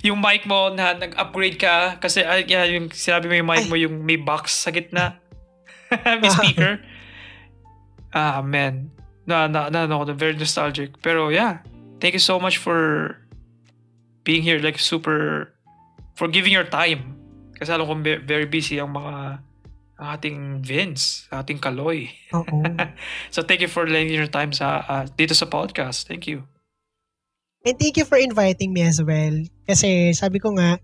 yung mic mo na nag-upgrade ka kasi yung sinabi mo yung mic mo yung may box sa gitna. May speaker. Man. No, very nostalgic. Pero yeah, thank you so much for being here, like for giving your time. Kasi alam ko very busy ang ating Vince, ating Kaloy. So thank you for lending your time dito sa podcast. Thank you. And thank you for inviting me as well. Kasi sabi ko nga,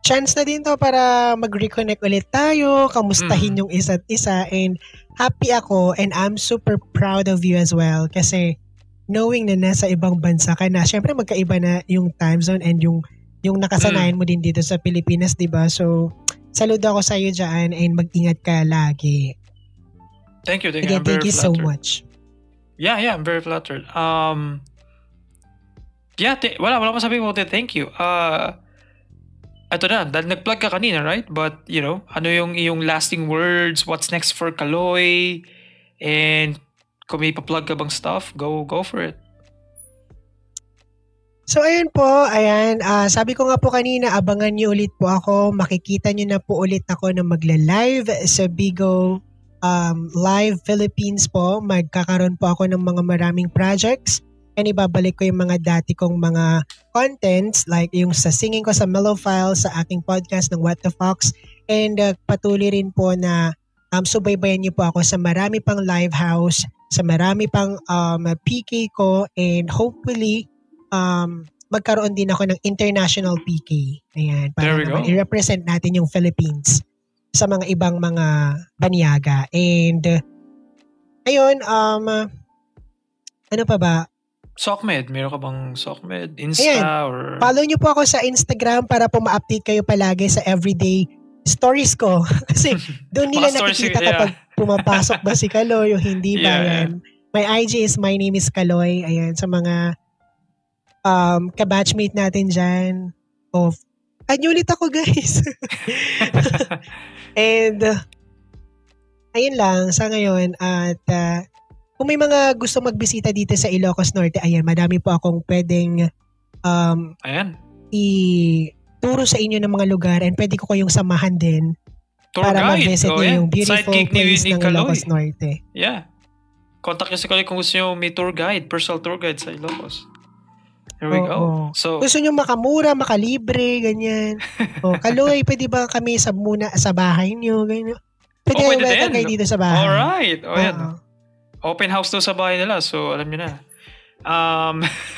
chance na din to para mag-reconnect ulit tayo, kamustahin yung isa't isa, and happy ako and I'm super proud of you as well kasi knowing na nasa ibang bansa ka na, syempre magkaiba na yung time zone and yung nakasanayan mo din dito sa Pilipinas, diba? So, saludo ako sa iyo dyan and mag-ingat ka lagi. Thank you. Again, thank you so much. Yeah, I'm very flattered. Wala akong sabihin mo, thank you. Ito na, dahil nag-plug ka kanina, right? But, ano yung lasting words? What's next for Kaloy? And kung may pa-plug ka bang stuff, go for it. So ayun po, ayan, sabi ko nga po kanina, abangan niyo ulit po ako. Makikita niyo na po ulit ako na magla-live sa Bigo Live Philippines po. Magkakaroon po ako ng mga maraming projects and ibabalik ko yung mga dati kong mga contents like yung sa singing ko sa Mellow Files sa aking podcast ng What the Fox, and patuloy rin po na subaybayan niyo po ako sa marami pang live house, sa marami pang PK ko, and hopefully magkaroon din ako ng international PK. Ayan, para There we naman go. i-represent natin yung Philippines sa mga ibang mga banyaga. And ayun, ano pa ba? SOCMED, meron ka bang SOCMED? Insta Ayan, or... follow nyo po ako sa Instagram para po ma-update kayo palagi sa everyday stories ko. Kasi doon nila Mga stories, nakikita yeah. kapag pumapasok ba si Kaloy o hindi ba. Yeah. Yan. My IG is my name is Kaloy. Ayan, sa mga kabatchmate natin dyan. New ulit ako, guys. And ayun lang sa ngayon. At kung may mga gusto magbisita dito sa Ilocos Norte, ayan, madami po akong pwedeng Ayan. ituro sa inyo ng mga lugar, and pwede ko kayong samahan din Tour para guide. mag-visit Oh, niyo yeah. yung beautiful Sidekick place ni ng Kaloy. Ilocos Norte. Yeah. Contact nyo si Kaloy kung gusto nyo may tour guide, personal tour guide sa Ilocos. There we go. So, gusto nyo makamura, makalibre, ganyan. Kaloy, pwede ba kami muna sa bahay nyo? Ganyan. Pwede welcome kayo dito sa bahay. Alright. Yan. Open house to sa bahay nila. So, alam nyo na.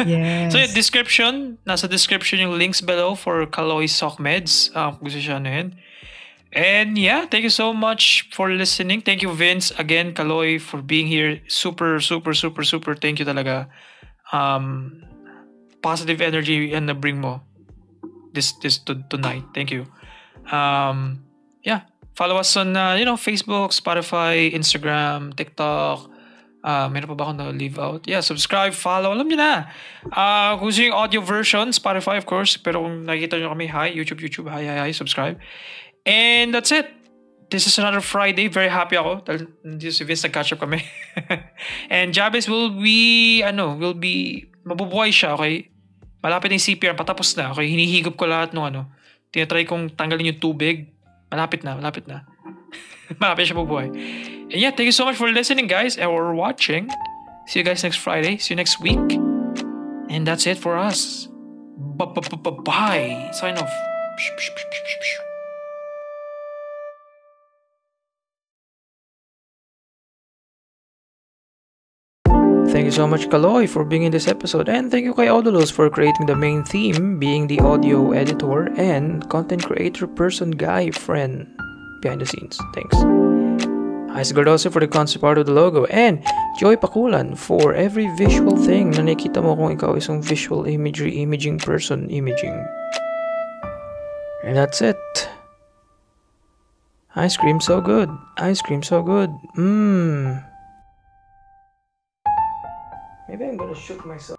Yes. So, yung description, nasa description yung links below for Kaloy SOCMEDs. Kung gusto siya anuhin. And yeah, thank you so much for listening. Thank you, Vince. Again, Kaloy, for being here. Super, super, super, super. Thank you talaga. Positive energy and bring mo this tonight. Thank you. Yeah, follow us on Facebook, Spotify, Instagram, TikTok. Meron pa ba akong na-leave out? Yeah, subscribe, follow. Alam niyo na. Kung gusto yung audio version, Spotify of course. Pero kung nakikita niyo kami, hi, YouTube, hi, subscribe. And that's it. This is another Friday. Very happy ako. Dahil dito si Vince, nag-catch up kami. And Jabez will be mabubuhay siya, okay? Malapit na yung CPR, patapos na, okay? Hinihigop ko lahat ng tinatry kong tanggalin yung tubig. Malapit na. Malapit siya mabubuhay. And yeah, thank you so much for listening, guys, and or watching. See you guys next Friday. See you next week. And that's it for us. Bye. Sign off. Thank you so much, Kaloy, for being in this episode, and thank you kay Audolos for creating the main theme, being the audio editor and content creator person guy friend behind the scenes. Thanks. Ice Gardoso for the concept art of the logo, and Joy Pakulan for every visual thing na nakikita mo kung ikaw isang visual imaging person. And that's it. Ice cream so good. Maybe I'm gonna shoot myself.